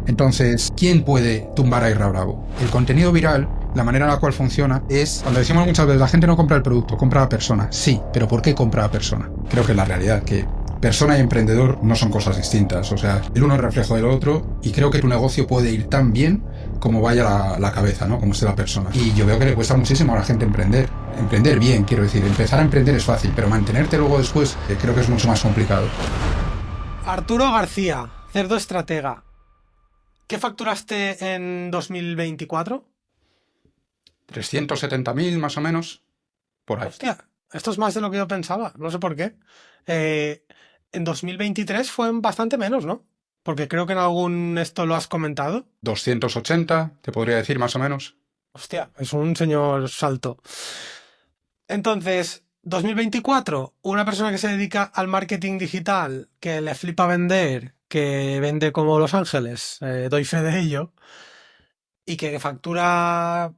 Entonces, ¿quién puede tumbar a Irra Bravo? El contenido viral, la manera en la cual funciona es, cuando decimos muchas veces, la gente no compra el producto, compra a la persona. Sí, pero ¿por qué compra a la persona? Creo que es la realidad, que persona y emprendedor no son cosas distintas. O sea, el uno es reflejo del otro y creo que tu negocio puede ir tan bien como vaya la cabeza, ¿no? Como esté la persona. Y yo veo que le cuesta muchísimo a la gente emprender. Emprender bien, quiero decir. Empezar a emprender es fácil, pero mantenerte luego después creo que es mucho más complicado. Arturo García, cerdo estratega. ¿Qué facturaste en 2024? 370.000 más o menos, por ahí. Hostia, esto es más de lo que yo pensaba, no sé por qué. Eh, en 2023 fue bastante menos, ¿no? Porque creo que en algún esto lo has comentado. 280, te podría decir más o menos. Hostia, es un señor salto. Entonces, 2024, una persona que se dedica al marketing digital, que le flipa vender, que vende como Los Ángeles, doy fe de ello, y que factura,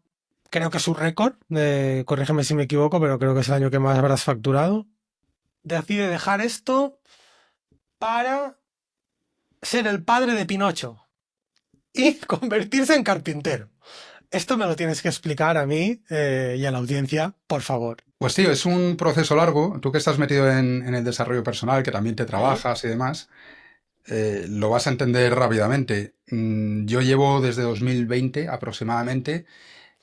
creo que es su récord, corrígeme si me equivoco, pero creo que es el año que más habrás facturado, decide dejar esto para ser el padre de Pinocho y convertirse en carpintero. Esto me lo tienes que explicar a mí y a la audiencia, por favor. Pues tío, es un proceso largo. Tú que estás metido en el desarrollo personal, que también te ¿Mm? trabajas y demás, lo vas a entender rápidamente. Yo llevo desde 2020 aproximadamente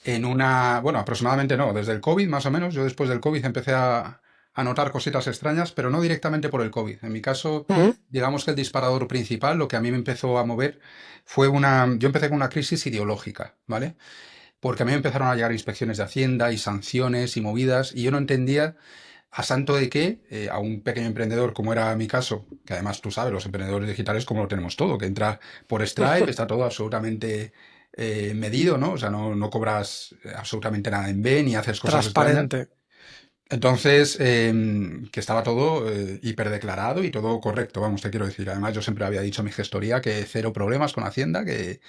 bueno, aproximadamente no, desde el COVID más o menos. Yo después del COVID empecé a notar cositas extrañas, pero no directamente por el COVID. En mi caso, ¿Mm? digamos que el disparador principal, lo que a mí me empezó a mover, fue yo empecé con una crisis ideológica, ¿vale? Porque a mí me empezaron a llegar inspecciones de Hacienda y sanciones y movidas, y yo no entendía a santo de qué a un pequeño emprendedor, como era mi caso, que además tú sabes, los emprendedores digitales como lo tenemos todo, que entra por Stripe, está todo absolutamente medido, ¿no? O sea, no cobras absolutamente nada en B ni haces cosas extrañas. Transparente. Entonces, que estaba todo hiperdeclarado y todo correcto, vamos, te quiero decir. Además, yo siempre había dicho a mi gestoría que cero problemas con Hacienda, que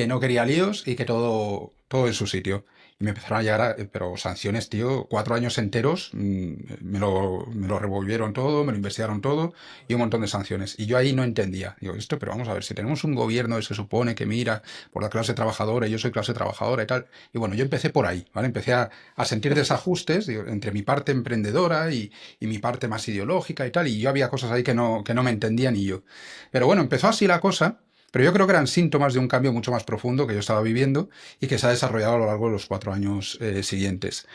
no quería líos y que todo en su sitio. Y me empezaron a llegar, pero sanciones, tío, 4 años enteros, me lo revolvieron todo, me lo investigaron todo y un montón de sanciones. Y yo ahí no entendía. Digo, esto, pero vamos a ver, si tenemos un gobierno que se supone que mira por la clase trabajadora, y yo soy clase trabajadora y tal. Y bueno, yo empecé por ahí, ¿vale? Empecé a sentir desajustes digo, entre mi parte emprendedora y mi parte más ideológica y tal. Y yo había cosas ahí que no me entendía ni yo. Pero bueno, empezó así la cosa. Pero yo creo que eran síntomas de un cambio mucho más profundo que yo estaba viviendo y que se ha desarrollado a lo largo de los 4 años siguientes.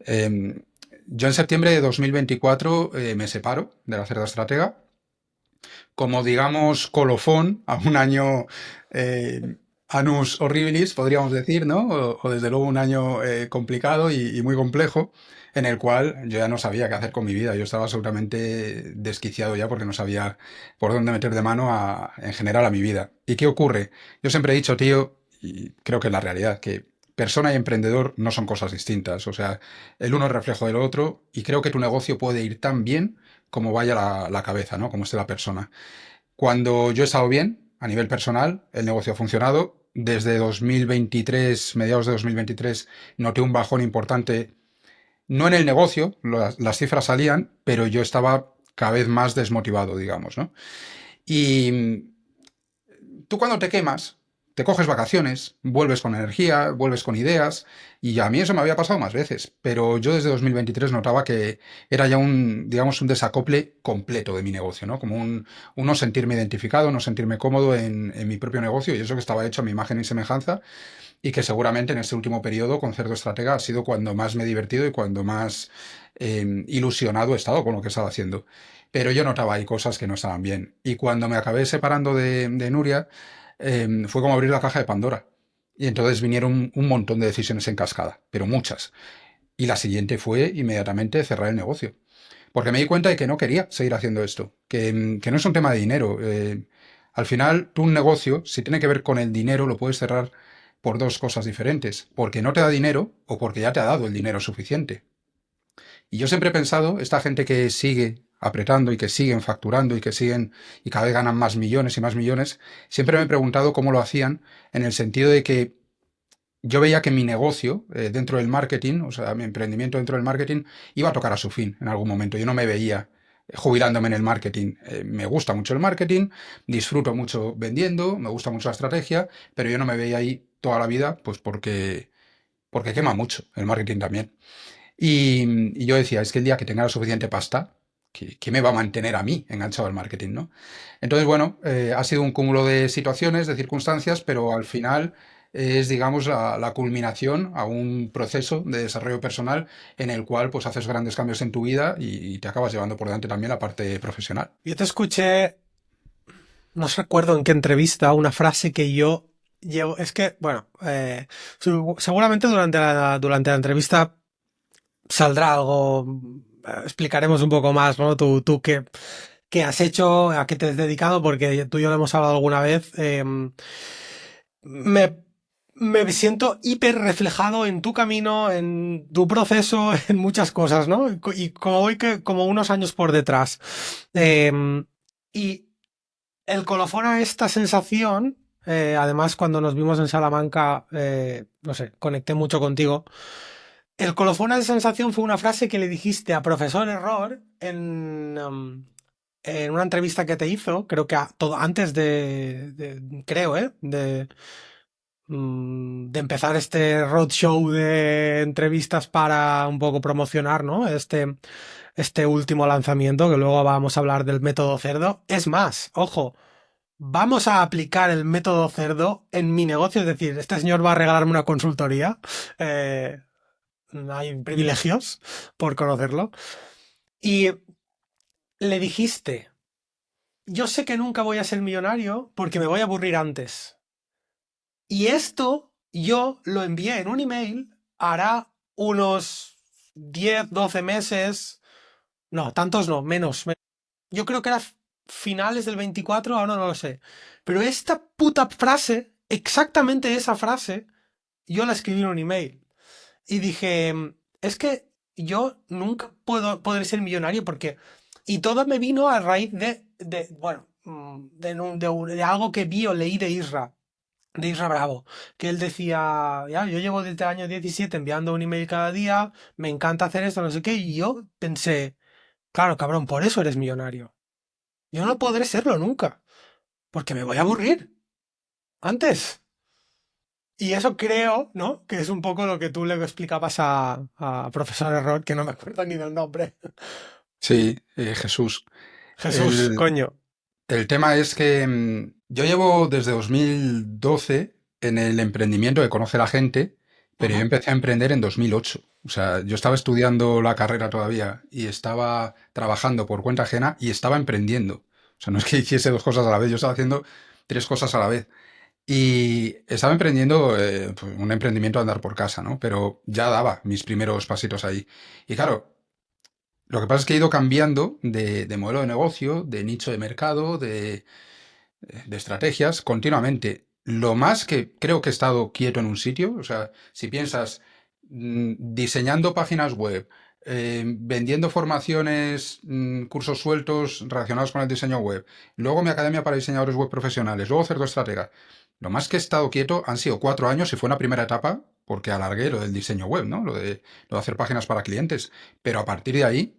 Eh, yo en septiembre de 2024 me separo de la Cerda Estratega como, digamos, colofón a un año annus horribilis, podríamos decir, ¿no? O desde luego un año complicado y muy complejo, en el cual yo ya no sabía qué hacer con mi vida. Yo estaba absolutamente desquiciado ya porque no sabía por dónde meter de mano en general a mi vida. ¿Y qué ocurre? Yo siempre he dicho, tío, y creo que es la realidad, que persona y emprendedor no son cosas distintas. O sea, el uno es reflejo del otro y creo que tu negocio puede ir tan bien como vaya la cabeza, ¿no? Como esté la persona. Cuando yo he estado bien, a nivel personal, el negocio ha funcionado. Desde 2023, mediados de 2023, noté un bajón importante, no en el negocio, las cifras salían, pero yo estaba cada vez más desmotivado, digamos, ¿no? Y tú cuando te quemas, te coges vacaciones, vuelves con energía, vuelves con ideas, y a mí eso me había pasado más veces, pero yo desde 2023 notaba que era ya digamos, un desacople completo de mi negocio, ¿no? Como un no sentirme identificado, no sentirme cómodo en mi propio negocio, y eso que estaba hecho a mi imagen y semejanza, y que seguramente en este último periodo con Cerdo Estratega ha sido cuando más me he divertido y cuando más ilusionado he estado con lo que estaba haciendo. Pero yo notaba ahí cosas que no estaban bien. Y cuando me acabé separando de Nuria, fue como abrir la caja de Pandora. Y entonces vinieron un montón de decisiones en cascada, pero muchas. Y la siguiente fue inmediatamente cerrar el negocio. Porque me di cuenta de que no quería seguir haciendo esto, que no es un tema de dinero. Al final, tú un negocio, si tiene que ver con el dinero, lo puedes cerrar por dos cosas diferentes. Porque no te da dinero o porque ya te ha dado el dinero suficiente. Y yo siempre he pensado, esta gente que sigue apretando y que siguen facturando y que siguen y cada vez ganan más millones, siempre me he preguntado cómo lo hacían en el sentido de que yo veía que mi negocio dentro del marketing, o sea, mi emprendimiento dentro del marketing, iba a tocar a su fin en algún momento. Yo no me veía jubilándome en el marketing. Me gusta mucho el marketing, disfruto mucho vendiendo, me gusta mucho la estrategia, pero yo no me veía ahí toda la vida, pues porque quema mucho el marketing también. Y yo decía, es que el día que tenga la suficiente pasta, ¿qué me va a mantener a mí enganchado al marketing, ¿no? Entonces, bueno, ha sido un cúmulo de situaciones, de circunstancias, pero al final es, digamos, la culminación a un proceso de desarrollo personal en el cual pues haces grandes cambios en tu vida y te acabas llevando por delante también la parte profesional. Yo te escuché, no recuerdo en qué entrevista, una frase que yo llevo. Es que, bueno, seguramente durante la entrevista saldrá algo, explicaremos un poco más, ¿no? Tú qué has hecho, a qué te has dedicado, porque tú y yo lo hemos hablado alguna vez. Me, me siento hiper reflejado en tu camino, en tu proceso, en muchas cosas, ¿no? Y como voy como unos años por detrás. Y el colofón a esta sensación, además cuando nos vimos en Salamanca, no sé, conecté mucho contigo. El colofón a esa sensación fue una frase que le dijiste a Profesor Error en una entrevista que te hizo, creo que todo antes creo, de empezar este roadshow de entrevistas para un poco promocionar, ¿no? Este último lanzamiento, que luego vamos a hablar del método cerdo. Es más, ojo, vamos a aplicar el método cerdo en mi negocio, es decir, este señor va a regalarme una consultoría. Eh, Hay privilegios por conocerlo. Y le dijiste, yo sé que nunca voy a ser millonario porque me voy a aburrir antes. Y esto yo lo envié en un email hará unos 10 12 meses. No, tantos no, menos. Yo creo que era finales del 24, ahora no lo sé. Pero esta puta frase, exactamente esa frase, yo la escribí en un email. Y dije, es que yo nunca poder ser millonario porque... Y todo me vino a raíz bueno, de algo que vi o leí de Isra Bravo, que él decía, ya, yo llevo desde el año 17 enviando un email cada día, me encanta hacer esto, no sé qué, y yo pensé, claro, cabrón, por eso eres millonario. Yo no podré serlo nunca, porque me voy a aburrir antes. Y eso creo, ¿no? Que es un poco lo que tú le explicabas a Profesor Error, que no me acuerdo ni del nombre. Sí, Jesús. Jesús, El, coño. el tema es que yo llevo desde 2012 en el emprendimiento de conocer a gente, pero yo Ujú. empecé a emprender en 2008. O sea, yo estaba estudiando la carrera todavía y estaba trabajando por cuenta ajena y estaba emprendiendo. O sea, no es que hiciese dos cosas a la vez, yo estaba haciendo tres cosas a la vez. Y estaba emprendiendo pues, un emprendimiento a andar por casa, ¿no? Pero ya daba mis primeros pasitos ahí. Y claro, lo que pasa es que he ido cambiando de modelo de negocio, de nicho de mercado, de estrategias continuamente. Lo más que creo que he estado quieto en un sitio, o sea, si piensas diseñando páginas web, vendiendo formaciones, cursos sueltos relacionados con el diseño web, luego mi academia para diseñadores web profesionales, luego Cerdo Estratega. Lo más que he estado quieto han sido 4 años y fue una primera etapa porque alargué lo del diseño web, ¿no? Lo de hacer páginas para clientes. Pero a partir de ahí,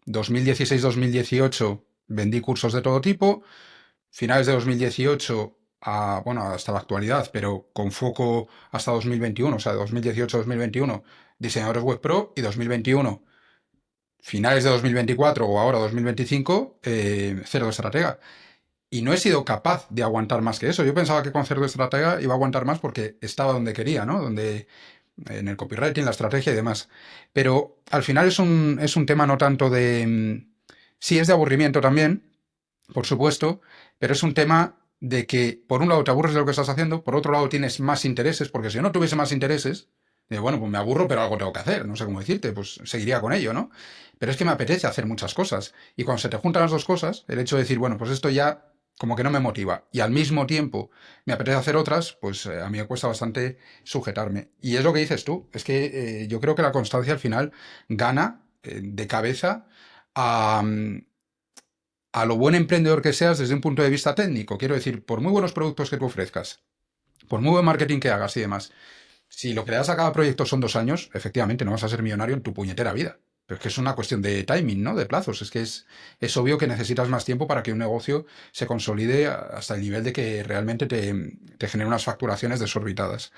2016-2018 vendí cursos de todo tipo, finales de 2018 bueno, hasta la actualidad, pero con foco hasta 2021, o sea, 2018-2021, diseñadores web pro y 2021, finales de 2024 o ahora 2025, cerdo estratega. Y no he sido capaz de aguantar más que eso. Yo pensaba que con cerdo estratega iba a aguantar más porque estaba donde quería, ¿no? Donde en el copywriting, la estrategia y demás. Pero al final es un tema no tanto de... Sí, es de aburrimiento también, por supuesto, pero es un tema de que por un lado te aburres de lo que estás haciendo, por otro lado tienes más intereses, porque si yo no tuviese más intereses, bueno, pues me aburro, pero algo tengo que hacer, no sé cómo decirte, pues seguiría con ello, ¿no? Pero es que me apetece hacer muchas cosas. Y cuando se te juntan las dos cosas, el hecho de decir, bueno, pues esto ya como que no me motiva, y al mismo tiempo me apetece hacer otras, pues a mí me cuesta bastante sujetarme. Y es lo que dices tú, es que yo creo que la constancia al final gana de cabeza a, a lo buen emprendedor que seas desde un punto de vista técnico. Quiero decir, por muy buenos productos que tú ofrezcas, por muy buen marketing que hagas y demás, si lo que le das a cada proyecto son 2 años, efectivamente no vas a ser millonario en tu puñetera vida. Pero es que es una cuestión de timing, ¿no? De plazos. Es que es obvio que necesitas más tiempo para que un negocio se consolide hasta el nivel de que realmente te genere unas facturaciones desorbitadas.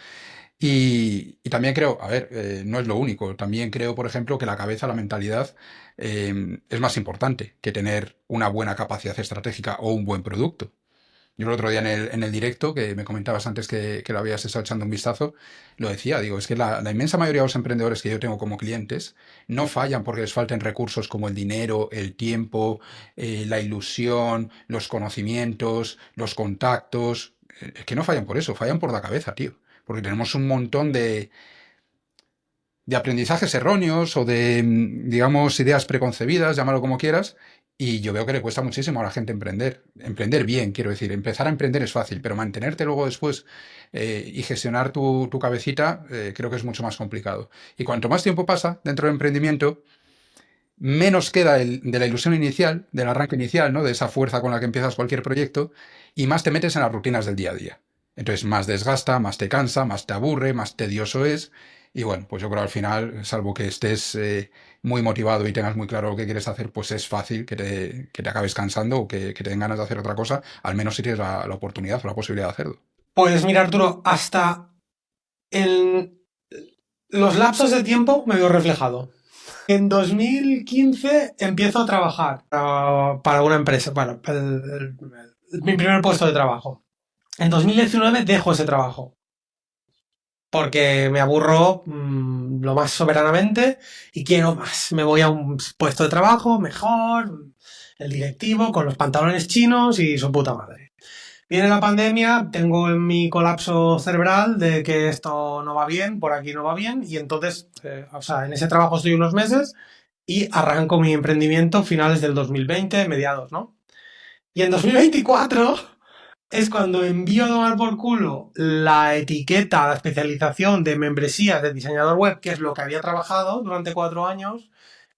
Y también creo, a ver, no es lo único. También creo, por ejemplo, que la cabeza, la mentalidad, es más importante que tener una buena capacidad estratégica o un buen producto. Yo el otro día en el directo, que me comentabas antes que lo habías estado echando un vistazo, lo decía, digo, es que la inmensa mayoría de los emprendedores que yo tengo como clientes no fallan porque les falten recursos como el dinero, el tiempo, la ilusión, los conocimientos, los contactos. Es que no fallan por eso, fallan por la cabeza, tío. Porque tenemos un montón de aprendizajes erróneos o de, digamos, ideas preconcebidas, llámalo como quieras, y yo veo que le cuesta muchísimo a la gente emprender. Emprender bien, quiero decir, empezar a emprender es fácil, pero mantenerte luego después y gestionar tu cabecita, creo que es mucho más complicado. Y cuanto más tiempo pasa dentro del emprendimiento, menos queda de la ilusión inicial, del arranque inicial, ¿no? De esa fuerza con la que empiezas cualquier proyecto, y más te metes en las rutinas del día a día. Entonces, más desgasta, más te cansa, más te aburre, más tedioso es. Y bueno, pues yo creo al final, salvo que estés muy motivado y tengas muy claro lo que quieres hacer, pues es fácil que te acabes cansando o que te den ganas de hacer otra cosa, al menos si tienes la oportunidad o la posibilidad de hacerlo. Pues mira, Arturo, hasta en los lapsos de tiempo me veo reflejado. En 2015 empiezo a trabajar para una empresa, bueno, mi primer puesto de trabajo. En 2019 dejo ese trabajo porque me aburro lo más soberanamente y quiero más. Me voy a un puesto de trabajo mejor, el directivo, con los pantalones chinos y su puta madre. Viene la pandemia, tengo en mi colapso cerebral de que esto no va bien, por aquí no va bien, y entonces, o sea, en ese trabajo estoy unos meses y arranco mi emprendimiento finales del 2020, mediados, ¿no? Y en 2024 es cuando envío a tomar por culo la etiqueta, la especialización de membresías de diseñador web, que es lo que había trabajado durante 4 años,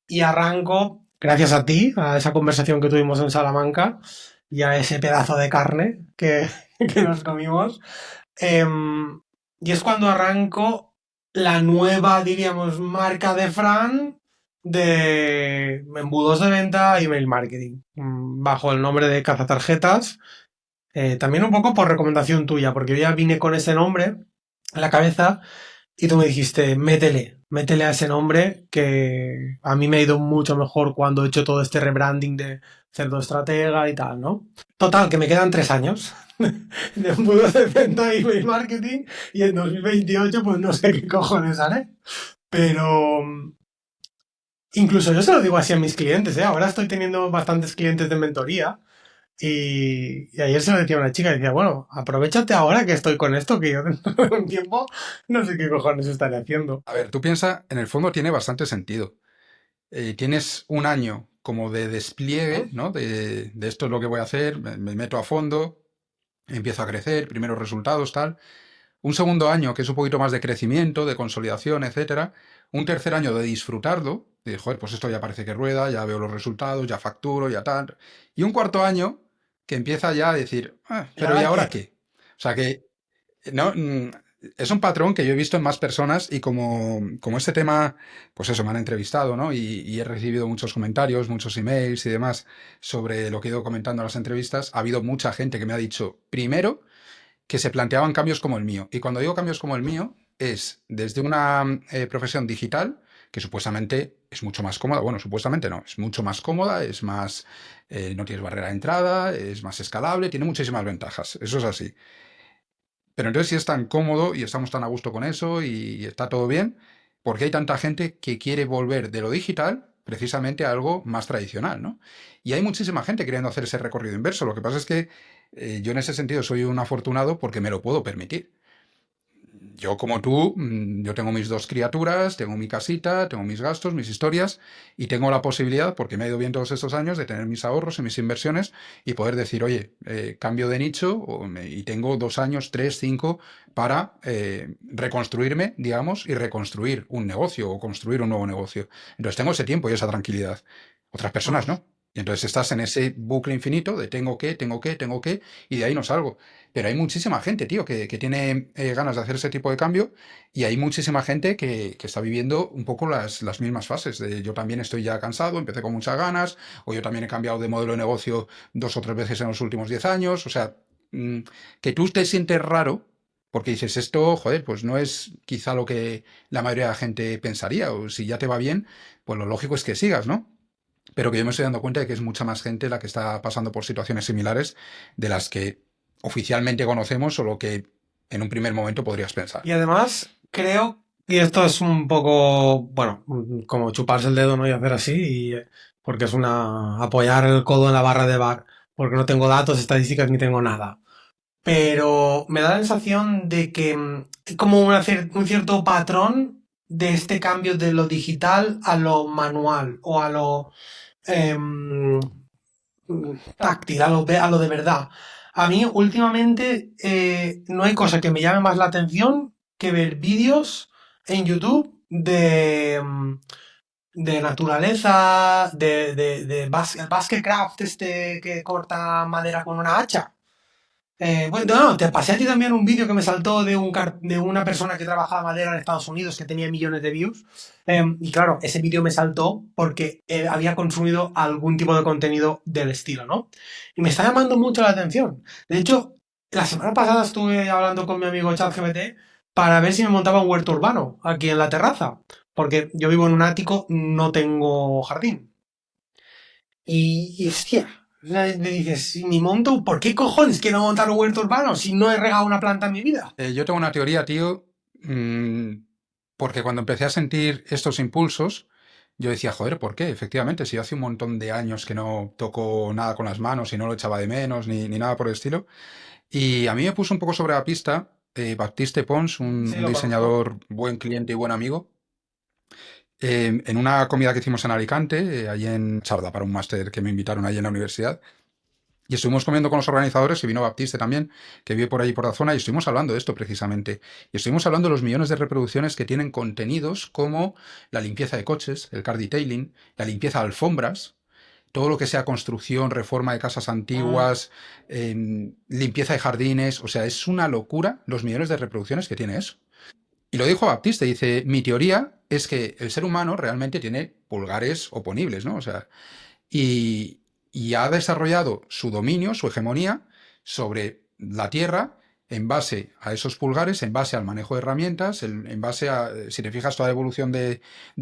y arranco, gracias a ti, a esa conversación que tuvimos en Salamanca y a ese pedazo de carne que nos comimos. Y es cuando arranco la nueva, diríamos, marca de Fran de embudos de venta y email marketing, bajo el nombre de Cazatarjetas. También un poco por recomendación tuya, porque yo ya vine con ese nombre en la cabeza y tú me dijiste, métele a ese nombre, que a mí me ha ido mucho mejor cuando he hecho todo este rebranding de cerdo estratega y tal, ¿no? Total, que me quedan 3 años de embudos de venta y email marketing y en 2028 pues no sé qué cojones haré. Pero incluso yo se lo digo así a mis clientes, ¿eh? Ahora estoy teniendo bastantes clientes de mentoría y ayer se lo decía a una chica, decía, bueno, aprovechate ahora que estoy con esto, que yo dentro de un tiempo no sé qué cojones estaré haciendo. A ver, tú piensas, en el fondo tiene bastante sentido. Tienes un año como de despliegue, ¿no? De esto es lo que voy a hacer, me meto a fondo, empiezo a crecer, primeros resultados, tal. Un segundo año que es un poquito más de crecimiento, de consolidación, etcétera. Un tercer año de disfrutarlo, de, joder, pues esto ya parece que rueda, ya veo los resultados, ya facturo, ya tal. Y un cuarto año que empieza ya a decir, "Ah, ¿Y pero ¿y ahora ahora qué? qué?". O sea que no, es un patrón que yo he visto en más personas y como este tema, pues eso, me han entrevistado, ¿no? Y he recibido muchos comentarios, muchos emails y demás sobre lo que he ido comentando en las entrevistas. Ha habido mucha gente que me ha dicho, primero, que se planteaban cambios como el mío. Y cuando digo cambios como el mío, es desde una profesión digital, que supuestamente es mucho más cómoda, bueno, supuestamente no, es mucho más cómoda, es más, no tienes barrera de entrada, es más escalable, tiene muchísimas ventajas, eso es así. Pero entonces si es tan cómodo y estamos tan a gusto con eso y está todo bien, ¿por qué hay tanta gente que quiere volver de lo digital precisamente a algo más tradicional, ¿no? Y hay muchísima gente queriendo hacer ese recorrido inverso. Lo que pasa es que yo en ese sentido soy un afortunado porque me lo puedo permitir. Yo como tú, yo tengo mis dos criaturas, tengo mi casita, tengo mis gastos, mis historias y tengo la posibilidad, porque me ha ido bien todos estos años, de tener mis ahorros y mis inversiones y poder decir, oye, cambio de nicho y tengo 2 años, tres, cinco para reconstruirme, digamos, y reconstruir un negocio o construir un nuevo negocio. Entonces tengo ese tiempo y esa tranquilidad. Otras personas Mm. no. Y entonces estás en ese bucle infinito de tengo que, y de ahí no salgo. Pero hay muchísima gente, tío, que tiene ganas de hacer ese tipo de cambio y hay muchísima gente que está viviendo un poco las mismas fases. De yo también estoy ya cansado, empecé con muchas ganas, o yo también he cambiado de modelo de negocio 2 o 3 veces en los últimos 10 años. O sea, mm, que tú te sientes raro porque dices esto, joder, pues no es quizá lo que la mayoría de la gente pensaría, o si ya te va bien, pues lo lógico es que sigas, ¿no? Pero que yo me estoy dando cuenta de que es mucha más gente la que está pasando por situaciones similares de las que oficialmente conocemos o lo que en un primer momento podrías pensar. Y además, creo, y esto es un poco, bueno, como chuparse el dedo, ¿no? Y hacer así, porque es una apoyar el codo en la barra de bar, porque no tengo datos, estadísticas ni tengo nada. Pero me da la sensación de que hay como un cierto patrón de este cambio de lo digital a lo manual o a lo em, táctil, a lo de verdad. A mí últimamente no hay cosa que me llame más la atención que ver vídeos en YouTube de naturaleza, el Basketcraft este que corta madera con una hacha. Bueno, no, te pasé a ti también un vídeo que me saltó de una persona que trabajaba madera en Estados Unidos que tenía millones de views. Y claro, ese vídeo me saltó porque había consumido algún tipo de contenido del estilo, ¿no? Y me está llamando mucho la atención. De hecho, la semana pasada estuve hablando con mi amigo ChatGPT para ver si me montaba un huerto urbano aquí en la terraza. Porque yo vivo en un ático, no tengo jardín. Hostia, le dices, si ni monto, ¿por qué cojones quiero montar un huerto urbano si no he regado una planta en mi vida? Yo tengo una teoría, tío, mm, porque cuando empecé a sentir estos impulsos, yo decía, joder, ¿por qué? Efectivamente, si yo hace un montón de años que no toco nada con las manos y no lo echaba de menos ni nada por el estilo. Y a mí me puso un poco sobre la pista Baptiste Pons, Sí, un lo conozco. diseñador, buen cliente y buen amigo, en una comida que hicimos en Alicante, allí en Sarda, para un máster que me invitaron allí en la universidad. Y estuvimos comiendo con los organizadores y vino Baptiste también, que vive por ahí por la zona, y estuvimos hablando de esto precisamente. Y estuvimos hablando de los millones de reproducciones que tienen contenidos como la limpieza de coches, el car detailing, la limpieza de alfombras, todo lo que sea construcción, reforma de casas Mm. antiguas, limpieza de jardines. O sea, es una locura los millones de reproducciones que tiene eso. Y lo dijo Baptiste, dice, mi teoría es que el ser humano realmente tiene pulgares oponibles, ¿no? O sea, y, y ha desarrollado su dominio, su hegemonía sobre la Tierra en base a esos pulgares, en base al manejo de herramientas, en base a, si te fijas, toda la evolución del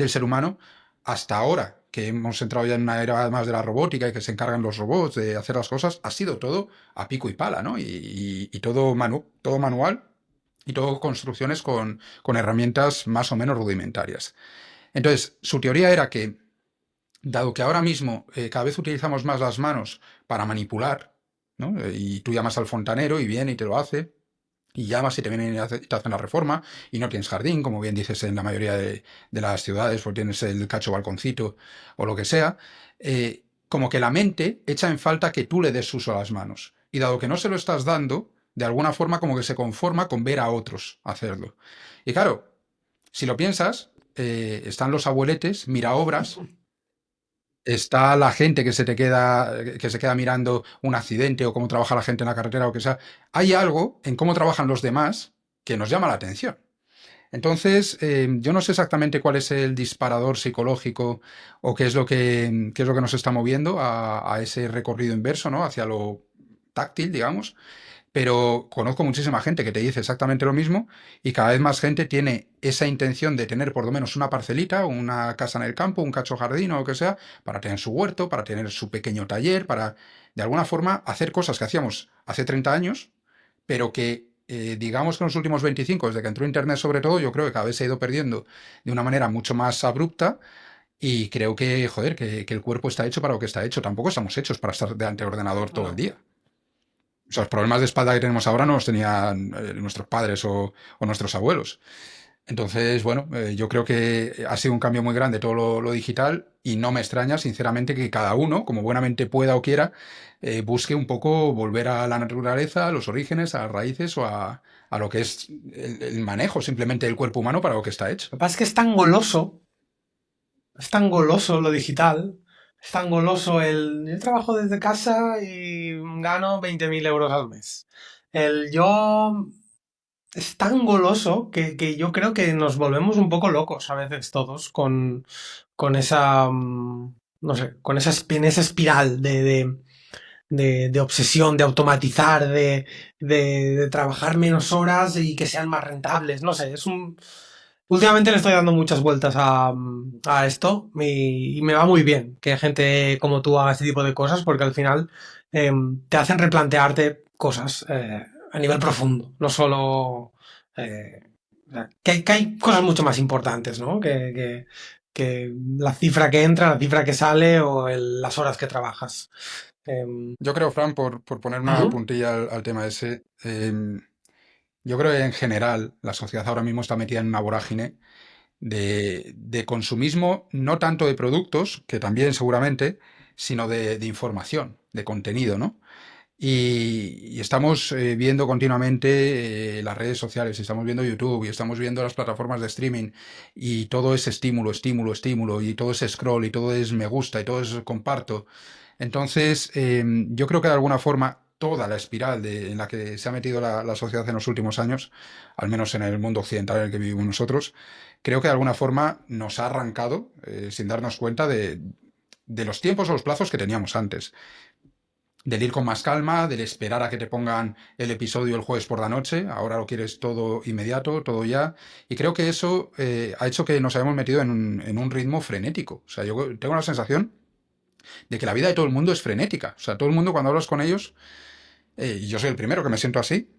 ser humano, hasta ahora que hemos entrado ya en una era más de la robótica y que se encargan los robots de hacer las cosas, ha sido todo a pico y pala, ¿no? Y todo, todo manual y todo construcciones con herramientas más o menos rudimentarias. Entonces, su teoría era que dado que ahora mismo cada vez utilizamos más las manos para manipular, ¿no? Y tú llamas al fontanero y viene y te lo hace, y llamas y te vienen y te hacen la reforma, y no tienes jardín, como bien dices en la mayoría de las ciudades, o tienes el cacho balconcito o lo que sea, como que la mente echa en falta que tú le des uso a las manos. Y dado que no se lo estás dando, de alguna forma como que se conforma con ver a otros hacerlo. Y claro, si lo piensas, están los abueletes, mira obras, está la gente que se queda mirando un accidente o cómo trabaja la gente en la carretera o que sea. Hay algo en cómo trabajan los demás que nos llama la atención. Entonces, yo no sé exactamente cuál es el disparador psicológico o qué es lo que nos está moviendo a ese recorrido inverso, ¿no? Hacia lo táctil, digamos, pero conozco muchísima gente que te dice exactamente lo mismo y cada vez más gente tiene esa intención de tener por lo menos una parcelita, una casa en el campo, un cacho jardín o lo que sea, para tener su huerto, para tener su pequeño taller, para de alguna forma hacer cosas que hacíamos hace 30 años, pero que digamos que en los últimos 25, desde que entró Internet sobre todo, yo creo que cada vez se ha ido perdiendo de una manera mucho más abrupta y creo que, joder, que el cuerpo está hecho para lo que está hecho. Tampoco estamos hechos para estar delante del ordenador todo el No. día. O sea, los problemas de espalda que tenemos ahora no los tenían nuestros padres o nuestros abuelos. Entonces, bueno, yo creo que ha sido un cambio muy grande todo lo digital y no me extraña, sinceramente, que cada uno, como buenamente pueda o quiera, busque un poco volver a la naturaleza, a los orígenes, a las raíces o a lo que es el manejo simplemente del cuerpo humano para lo que está hecho. Lo que pasa es que es tan goloso lo digital, Es tan goloso el yo trabajo desde casa y gano 20.000 euros al mes. El yo es tan goloso que yo creo que nos volvemos un poco locos a veces todos con esa, no sé, con en esa espiral de obsesión, de automatizar, de trabajar menos horas y que sean más rentables. No sé, es un... Últimamente le estoy dando muchas vueltas a esto y me va muy bien que gente como tú haga este tipo de cosas porque al final te hacen replantearte cosas a nivel profundo, no solo... o sea, que hay cosas mucho más importantes, ¿no? Que la cifra que entra, la cifra que sale o las horas que trabajas. Yo creo, Fran, por poner una Ujú. puntilla al tema ese, yo creo que en general la sociedad ahora mismo está metida en una vorágine de consumismo, no tanto de productos, que también seguramente, sino de información, de contenido, ¿no? Y estamos viendo continuamente las redes sociales, estamos viendo YouTube y estamos viendo las plataformas de streaming y todo es estímulo, estímulo, estímulo y todo es scroll y todo es me gusta y todo es comparto. Entonces, yo creo que de alguna forma toda la espiral en la que se ha metido la sociedad en los últimos años, al menos en el mundo occidental en el que vivimos nosotros, creo que de alguna forma nos ha arrancado, sin darnos cuenta, de los tiempos o los plazos que teníamos antes del ir con más calma, del esperar a que te pongan el episodio el jueves por la noche, ahora lo quieres todo inmediato, todo ya, y creo que eso ha hecho que nos hayamos metido en un ritmo frenético. O sea, yo tengo la sensación de que la vida de todo el mundo es frenética. O sea, todo el mundo cuando hablas con ellos, y yo soy el primero que me siento así,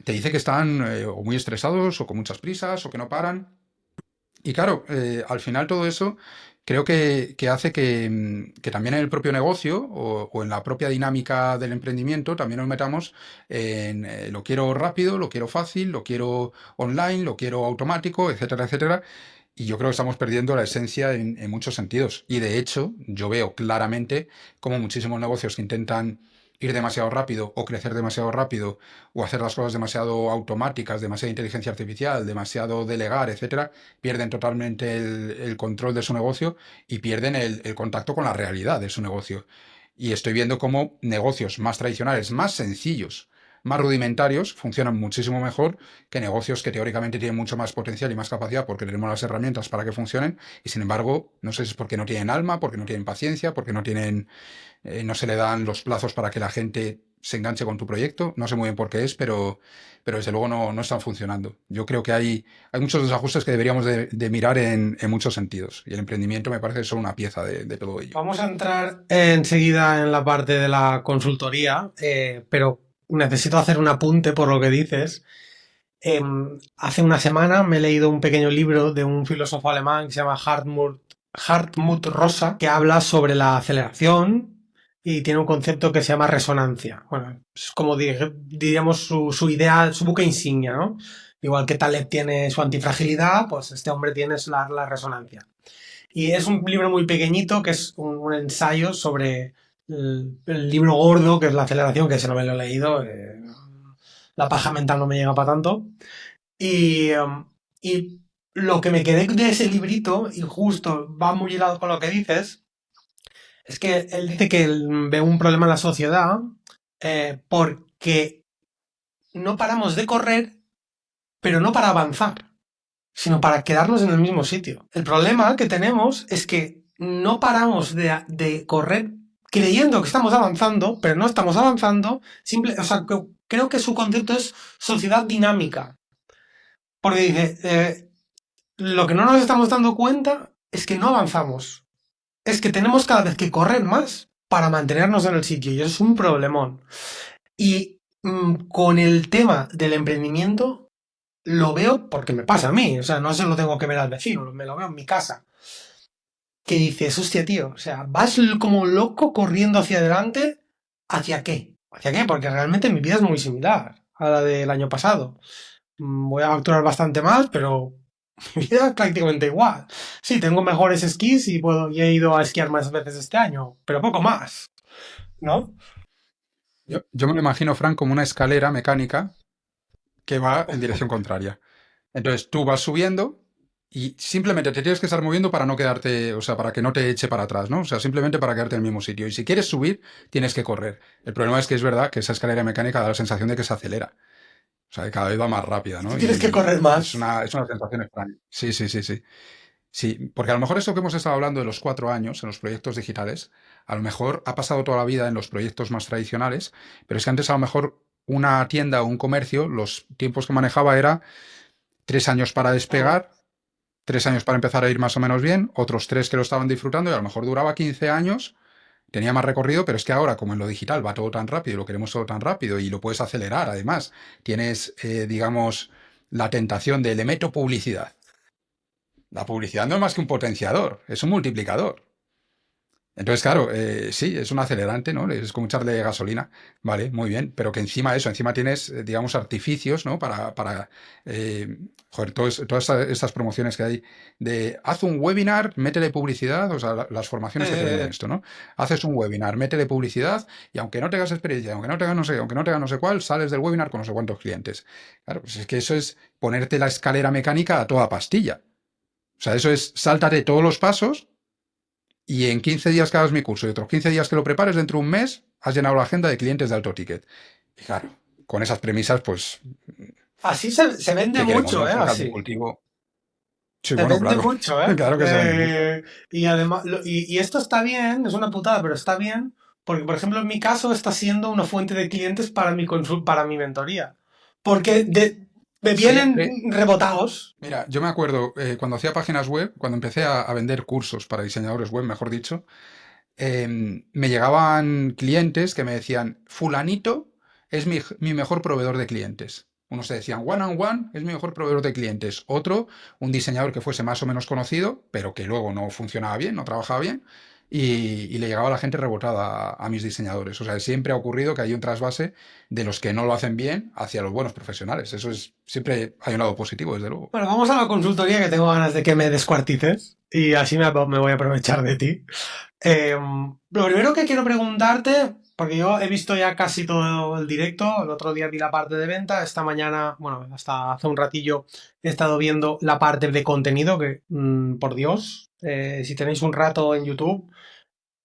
te dice que están o muy estresados o con muchas prisas o que no paran. Y claro, al final todo eso creo que hace que también en el propio negocio o en la propia dinámica del emprendimiento también nos metamos en lo quiero rápido, lo quiero fácil, lo quiero online, lo quiero automático, etcétera, etcétera. Y yo creo que estamos perdiendo la esencia en muchos sentidos. Y de hecho, yo veo claramente como muchísimos negocios que intentan ir demasiado rápido o crecer demasiado rápido o hacer las cosas demasiado automáticas, demasiada inteligencia artificial, demasiado delegar, etcétera, pierden totalmente el control de su negocio y pierden el contacto con la realidad de su negocio. Y estoy viendo cómo negocios más tradicionales, más sencillos, más rudimentarios, funcionan muchísimo mejor que negocios que teóricamente tienen mucho más potencial y más capacidad porque tenemos las herramientas para que funcionen y sin embargo, no sé si es porque no tienen alma, porque no tienen paciencia, porque no tienen, no se le dan los plazos para que la gente se enganche con tu proyecto. No sé muy bien por qué es, pero desde luego no están funcionando. Yo creo que hay muchos desajustes que deberíamos de mirar en muchos sentidos. Y el emprendimiento me parece solo una pieza de todo ello. Vamos a entrar enseguida en la parte de la consultoría, pero necesito hacer un apunte por lo que dices. Hace una semana me he leído un pequeño libro de un filósofo alemán que se llama Hartmut Rosa, que habla sobre la aceleración y tiene un concepto que se llama resonancia. Bueno, es como diríamos su idea, su buque insignia, ¿no? Igual que Taleb tiene su antifragilidad, pues este hombre tiene la resonancia. Y es un libro muy pequeñito que es un ensayo sobre el libro gordo, que es la aceleración, que ese no me lo he leído. La paja mental no me llega para tanto. Y lo que me quedé de ese librito, y justo va muy hilado con lo que dices, es que él dice que él ve un problema en la sociedad porque no paramos de correr, pero no para avanzar, sino para quedarnos en el mismo sitio. El problema que tenemos es que no paramos de correr creyendo que estamos avanzando, pero no estamos avanzando. O sea, creo que su concepto es sociedad dinámica. Porque dice, lo que no nos estamos dando cuenta es que no avanzamos. Es que tenemos cada vez que correr más para mantenernos en el sitio y eso es un problemón. Y con el tema del emprendimiento lo veo porque me pasa a mí, o sea, no se lo tengo que ver al vecino, me lo veo en mi casa. Que dices, hostia, tío, o sea, vas como loco corriendo hacia adelante, ¿hacia qué? ¿Hacia qué? Porque realmente mi vida es muy similar a la del año pasado. Voy a facturar bastante más, pero mi vida es prácticamente igual. Sí, tengo mejores esquís y he ido a esquiar más veces este año, pero poco más, ¿no? Yo me lo imagino, Frank, como una escalera mecánica que va en dirección contraria. Entonces tú vas subiendo Y simplemente te tienes que estar moviendo para no quedarte, o sea, para que no te eche para atrás, ¿no? O sea, simplemente para quedarte en el mismo sitio. Y si quieres subir, tienes que correr. El problema es que es verdad que esa escalera mecánica da la sensación de que se acelera. O sea, que cada vez va más rápida, Y tú ¿no? tienes que Y correr más. es una sensación extraña. Sí, sí, sí, sí. Sí, porque a lo mejor eso que hemos estado hablando de los 4 años en los proyectos digitales, a lo mejor ha pasado toda la vida en los proyectos más tradicionales, pero es que antes a lo mejor una tienda o un comercio, los tiempos que manejaba era 3 años para Ujú. despegar, 3 años para empezar a ir más o menos bien, otros tres que lo estaban disfrutando y a lo mejor duraba 15 años, tenía más recorrido, pero es que ahora, como en lo digital va todo tan rápido, lo queremos todo tan rápido y lo puedes acelerar, además, tienes, digamos, la tentación de le meto publicidad. La publicidad no es más que un potenciador, es un multiplicador. Entonces, claro, sí, es un acelerante, ¿no? Es como echarle gasolina, vale, muy bien, pero que encima eso, encima tienes, digamos, artificios, ¿no? Joder, todas estas promociones que hay de haz un webinar, métele publicidad, o sea, las formaciones que te venden esto, ¿no? Haces un webinar, métele publicidad y aunque no tengas experiencia, aunque no tengas no sé, aunque no tengas no sé cuál, sales del webinar con no sé cuántos clientes. Claro, pues es que eso es ponerte la escalera mecánica a toda pastilla. O sea, eso es sáltate todos los pasos y en 15 días que hagas mi curso y otros 15 días que lo prepares, dentro de un mes, has llenado la agenda de clientes de alto ticket. Y claro, con esas premisas, pues, Así se vende ¿qué queremos? mucho, ¿No? ¿eh? Es un caldo de Así. cultivo. Sí, Se bueno, vende claro. mucho, ¿eh? Claro que se vende mucho. Y además, y esto está bien, es una putada, pero está bien, porque por ejemplo en mi caso está siendo una fuente de clientes para para mi mentoría. Porque me vienen Siempre. rebotados. Mira, yo me acuerdo cuando hacía páginas web, cuando empecé a vender cursos para diseñadores web, mejor dicho, me llegaban clientes que me decían, fulanito es mi mejor proveedor de clientes. Unos te decían, one on one es mi mejor proveedor de clientes. Otro, un diseñador que fuese más o menos conocido, pero que luego no funcionaba bien, no trabajaba bien, y le llegaba la gente rebotada a mis diseñadores. O sea, siempre ha ocurrido que hay un trasvase de los que no lo hacen bien hacia los buenos profesionales. Eso es, siempre hay un lado positivo, desde luego. Bueno, vamos a la consultoría que tengo ganas de que me descuartices y así me voy a aprovechar de ti. Lo primero que quiero preguntarte, porque yo he visto ya casi todo el directo, el otro día vi la parte de venta, esta mañana, bueno, hasta hace un ratillo he estado viendo la parte de contenido, que, por Dios, si tenéis un rato en YouTube,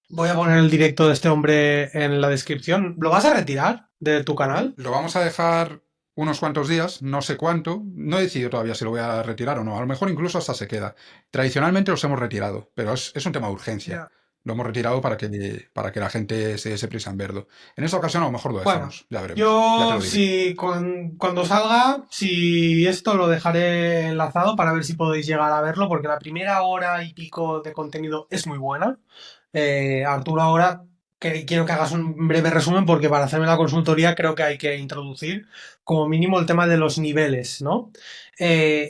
voy a poner el directo de este hombre en la descripción. ¿Lo vas a retirar de tu canal? Lo vamos a dejar unos cuantos días, no sé cuánto. No he decidido todavía si lo voy a retirar o no. A lo mejor incluso hasta se queda. Tradicionalmente los hemos retirado, pero es un tema de urgencia. Ya. Lo hemos retirado para que la gente se diese prisa en verlo. En esta ocasión a lo mejor lo Bueno, dejamos, ya veremos. Ya te yo lo diré. si cuando salga, si esto lo dejaré enlazado para ver si podéis llegar a verlo, porque la primera hora y pico de contenido es muy buena. Arturo, ahora quiero que hagas un breve resumen porque para hacerme la consultoría creo que hay que introducir como mínimo el tema de los niveles, ¿no?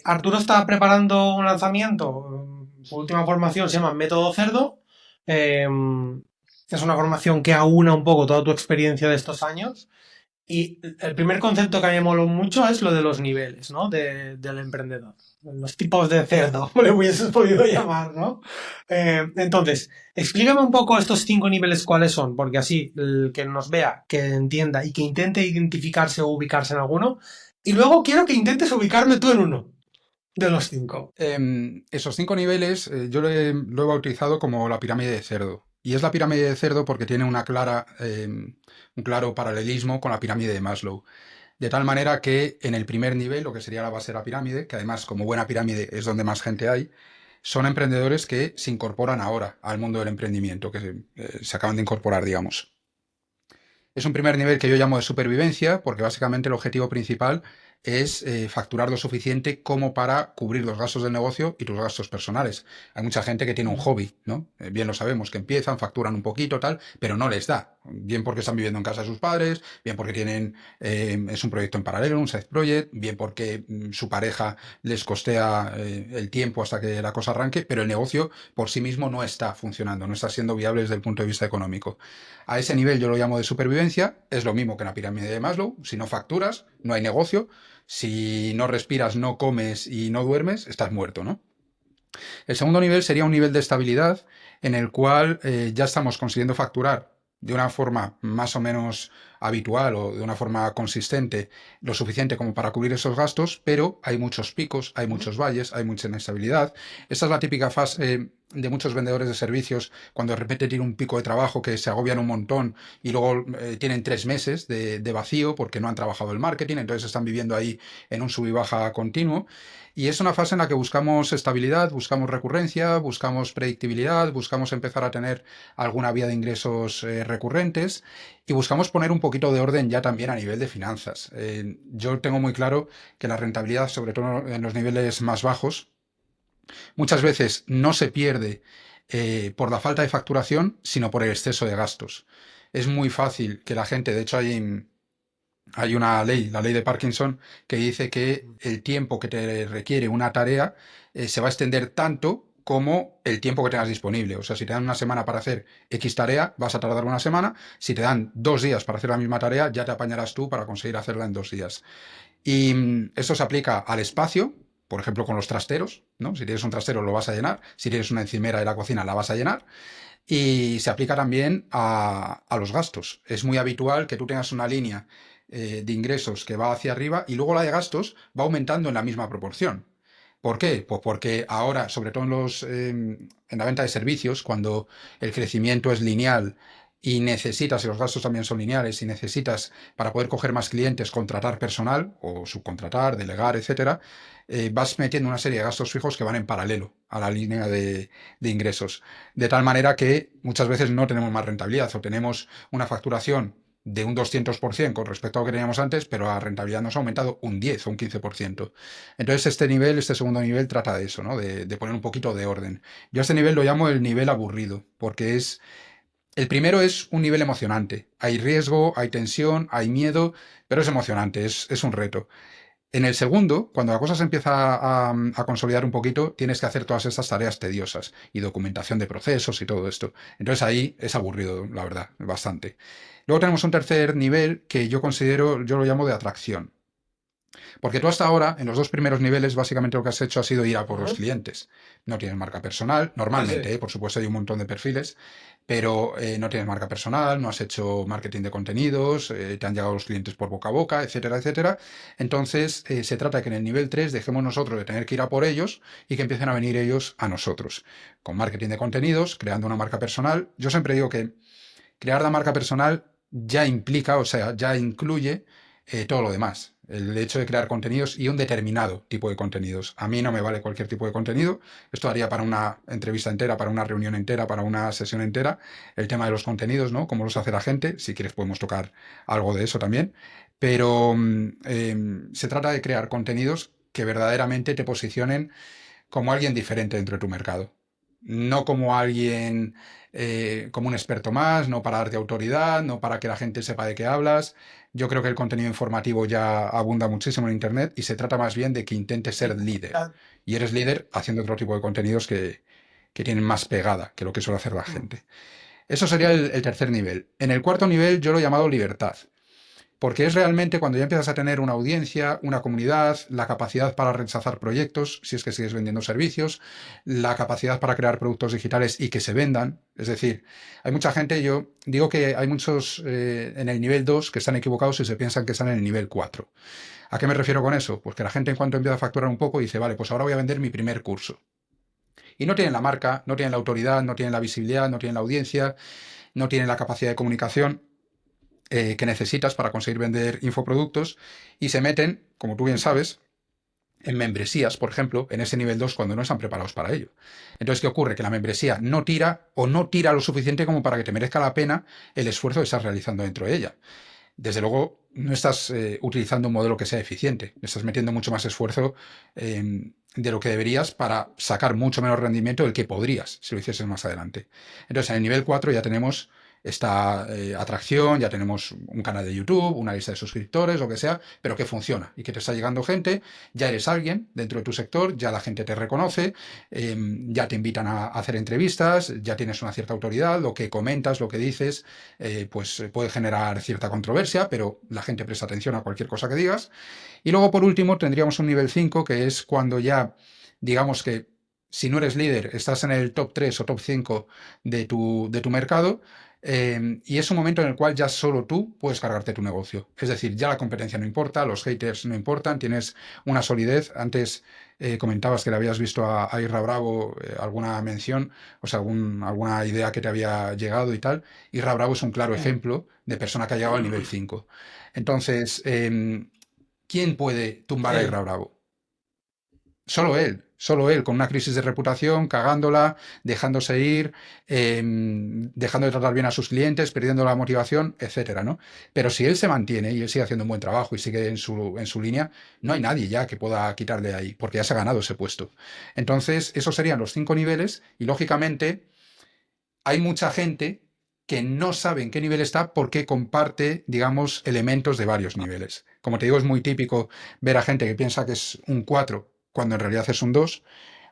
Arturo está preparando un lanzamiento, su última formación se llama Método Cerdo. eh, es una formación que aúna un poco toda tu experiencia de estos años. Y el primer concepto que a mí me moló mucho es lo de los niveles, ¿no? Del emprendedor. Los tipos de cerdo, le hubieses podido llamar, ¿no? Entonces, explícame un poco estos 5 niveles cuáles son, porque así el que nos vea, que entienda y que intente identificarse o ubicarse en alguno. Y luego quiero que intentes ubicarme tú en uno de los 5. Esos 5 niveles yo lo he bautizado como la pirámide de cerdo. Y es la pirámide de cerdo porque tiene un claro paralelismo con la pirámide de Maslow. De tal manera que en el primer nivel, lo que sería la base de la pirámide, que además como buena pirámide es donde más gente hay, son emprendedores que se incorporan ahora al mundo del emprendimiento, que se acaban de incorporar, digamos. Es un primer nivel que yo llamo de supervivencia, porque básicamente el objetivo principal es facturar lo suficiente como para cubrir los gastos del negocio y tus gastos personales. Hay mucha gente que tiene un hobby, ¿no? Bien lo sabemos, que empiezan, facturan un poquito, tal, pero no les da. Bien porque están viviendo en casa de sus padres, bien porque es un proyecto en paralelo, un side project, bien porque su pareja les costea el tiempo hasta que la cosa arranque, pero el negocio por sí mismo no está funcionando, no está siendo viable desde el punto de vista económico. A ese nivel yo lo llamo de supervivencia, es lo mismo que en la pirámide de Maslow, si no facturas, no hay negocio, si no respiras, no comes y no duermes, estás muerto, ¿no? El segundo nivel sería un nivel de estabilidad en el cual ya estamos consiguiendo facturar de una forma más o menos habitual o de una forma consistente lo suficiente como para cubrir esos gastos, pero hay muchos picos, hay muchos valles, hay mucha inestabilidad. Esta es la típica fase de muchos vendedores de servicios cuando de repente tiene un pico de trabajo que se agobian un montón y luego tienen 3 meses de vacío porque no han trabajado el marketing, entonces están viviendo ahí en un sub y baja continuo. Y es una fase en la que buscamos estabilidad, buscamos recurrencia, buscamos predictibilidad, buscamos empezar a tener alguna vía de ingresos recurrentes y buscamos poner un poquito de orden ya también a nivel de finanzas. Yo tengo muy claro que la rentabilidad, sobre todo en los niveles más bajos, muchas veces no se pierde por la falta de facturación, sino por el exceso de gastos. Es muy fácil que la gente, de hecho hay una ley, la ley de Parkinson, que dice que el tiempo que te requiere una tarea se va a extender tanto como el tiempo que tengas disponible. O sea, si te dan una semana para hacer X tarea, vas a tardar una semana. Si te dan 2 días para hacer la misma tarea, ya te apañarás tú para conseguir hacerla en 2 días. Y eso se aplica al espacio, por ejemplo, con los trasteros, ¿no? Si tienes un trastero lo vas a llenar, si tienes una encimera de la cocina la vas a llenar, y se aplica también a los gastos. Es muy habitual que tú tengas una línea de ingresos que va hacia arriba y luego la de gastos va aumentando en la misma proporción. ¿Por qué? Pues porque ahora, sobre todo en la venta de servicios, cuando el crecimiento es lineal y necesitas, y los gastos también son lineales, y necesitas, para poder coger más clientes, contratar personal o subcontratar, delegar, etcétera, vas metiendo una serie de gastos fijos que van en paralelo a la línea de ingresos. De tal manera que muchas veces no tenemos más rentabilidad o tenemos una facturación de un 200% con respecto a lo que teníamos antes, pero la rentabilidad nos ha aumentado un 10 o un 15%. Entonces este segundo nivel, trata de eso, ¿no? De poner un poquito de orden. Yo a este nivel lo llamo el nivel aburrido, porque el primero es un nivel emocionante. Hay riesgo, hay tensión, hay miedo, pero es emocionante, es un reto. En el segundo, cuando la cosa se empieza a consolidar un poquito, tienes que hacer todas estas tareas tediosas y documentación de procesos y todo esto. Entonces ahí es aburrido, la verdad, bastante. Luego tenemos un tercer nivel que yo considero, yo lo llamo de atracción. Porque tú hasta ahora, en los dos primeros niveles, básicamente lo que has hecho ha sido ir a por los clientes. No tienes marca personal, normalmente, por supuesto hay un montón de perfiles, pero no tienes marca personal, no has hecho marketing de contenidos, te han llegado los clientes por boca a boca, etcétera, etcétera. Entonces, se trata de que en el nivel 3 dejemos nosotros de tener que ir a por ellos y que empiecen a venir ellos a nosotros. Con marketing de contenidos, creando una marca personal. Yo siempre digo que crear la marca personal ya implica, o sea, ya incluye todo lo demás. El hecho de crear contenidos y un determinado tipo de contenidos. A mí no me vale cualquier tipo de contenido. Esto haría para una entrevista entera, para una reunión entera, para una sesión entera. El tema de los contenidos, ¿no? Cómo los hace la gente. Si quieres podemos tocar algo de eso también. Pero se trata de crear contenidos que verdaderamente te posicionen como alguien diferente dentro de tu mercado. No como alguien, como un experto más, no para darte autoridad, no para que la gente sepa de qué hablas. Yo creo que el contenido informativo ya abunda muchísimo en Internet y se trata más bien de que intentes ser líder. Y eres líder haciendo otro tipo de contenidos que tienen más pegada que lo que suele hacer la gente. Eso sería el tercer nivel. En el cuarto nivel yo lo he llamado libertad. Porque es realmente cuando ya empiezas a tener una audiencia, una comunidad, la capacidad para rechazar proyectos, si es que sigues vendiendo servicios, la capacidad para crear productos digitales y que se vendan. Es decir, hay mucha gente, yo digo que hay muchos en el nivel 2 que están equivocados y se piensan que están en el nivel 4. ¿A qué me refiero con eso? Pues que la gente en cuanto empieza a facturar un poco dice, vale, pues ahora voy a vender mi primer curso. Y no tienen la marca, no tienen la autoridad, no tienen la visibilidad, no tienen la audiencia, no tienen la capacidad de comunicación que necesitas para conseguir vender infoproductos y se meten, como tú bien sabes, en membresías, por ejemplo, en ese nivel 2 cuando no están preparados para ello. Entonces, ¿qué ocurre? Que la membresía no tira o no tira lo suficiente como para que te merezca la pena el esfuerzo que estás realizando dentro de ella. Desde luego, no estás utilizando un modelo que sea eficiente, estás metiendo mucho más esfuerzo de lo que deberías para sacar mucho menos rendimiento del que podrías si lo hicieses más adelante. Entonces, en el nivel 4 ya tenemos esta atracción, ya tenemos un canal de YouTube, una lista de suscriptores, lo que sea, pero que funciona y que te está llegando gente, ya eres alguien dentro de tu sector, ya la gente te reconoce, ya te invitan a hacer entrevistas, ya tienes una cierta autoridad, lo que comentas, lo que dices, pues puede generar cierta controversia, pero la gente presta atención a cualquier cosa que digas. Y luego, por último, tendríamos un nivel 5, que es cuando ya, digamos que si no eres líder, estás en el top 3 o top 5 de tu mercado. Y es un momento en el cual ya solo tú puedes cargarte tu negocio. Es decir, ya la competencia no importa, los haters no importan, tienes una solidez. Antes comentabas que le habías visto a Irra Bravo alguna mención, o sea, alguna idea que te había llegado y tal. Irra Bravo es un claro ejemplo de persona que ha llegado al nivel 5. Entonces, ¿quién puede tumbar a Él. Irra Bravo? Solo él, con una crisis de reputación, cagándola, dejándose ir, dejando de tratar bien a sus clientes, perdiendo la motivación, etcétera, ¿no? Pero si él se mantiene y él sigue haciendo un buen trabajo y sigue en su línea, no hay nadie ya que pueda quitarle ahí, porque ya se ha ganado ese puesto. Entonces, esos serían los 5 niveles y, lógicamente, hay mucha gente que no sabe en qué nivel está porque comparte, digamos, elementos de varios niveles. Como te digo, es muy típico ver a gente que piensa que es un 4 cuando en realidad es un 2.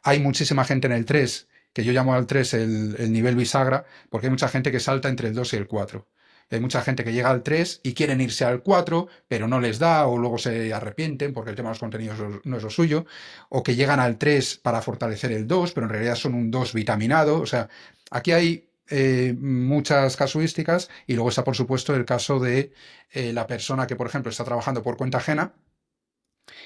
Hay muchísima gente en el 3 que yo llamo al 3 el nivel bisagra, porque hay mucha gente que salta entre el 2 y el 4. Hay mucha gente que llega al 3 y quieren irse al 4, pero no les da, o luego se arrepienten porque el tema de los contenidos no es lo suyo, o que llegan al 3 para fortalecer el 2, pero en realidad son un 2 vitaminado. O sea, aquí hay muchas casuísticas y luego está, por supuesto, el caso de la persona que, por ejemplo, está trabajando por cuenta ajena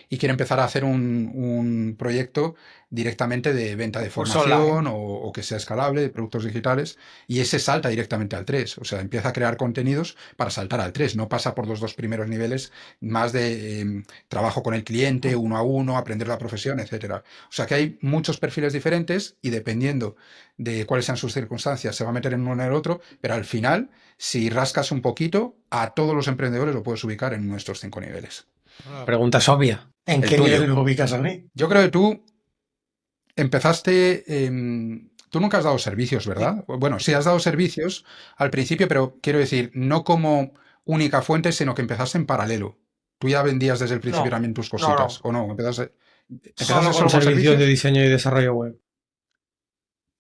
y quiere empezar a hacer un proyecto directamente de venta de Curso online. formación o que sea escalable, de productos digitales, y ese salta directamente al 3. O sea, empieza a crear contenidos para saltar al 3. No pasa por los dos primeros niveles más de trabajo con el cliente, uno a uno, aprender la profesión, etcétera. O sea, que hay muchos perfiles diferentes y dependiendo de cuáles sean sus circunstancias, se va a meter en uno o en el otro, pero al final, si rascas un poquito, a todos los emprendedores lo puedes ubicar en nuestros 5 niveles. La pregunta es obvia. ¿En El qué nivel tuyo. me ubicas a mí? Yo creo que tú empezaste, tú nunca has dado servicios, Sí. ¿verdad? Bueno, sí has dado servicios al principio, pero quiero decir, no como única fuente, sino que empezaste en paralelo. Tú ya vendías desde el principio No, también tus no, cositas, no. ¿o no? ¿Empezaste Solo con solo con servicios de servicios? diseño y desarrollo web.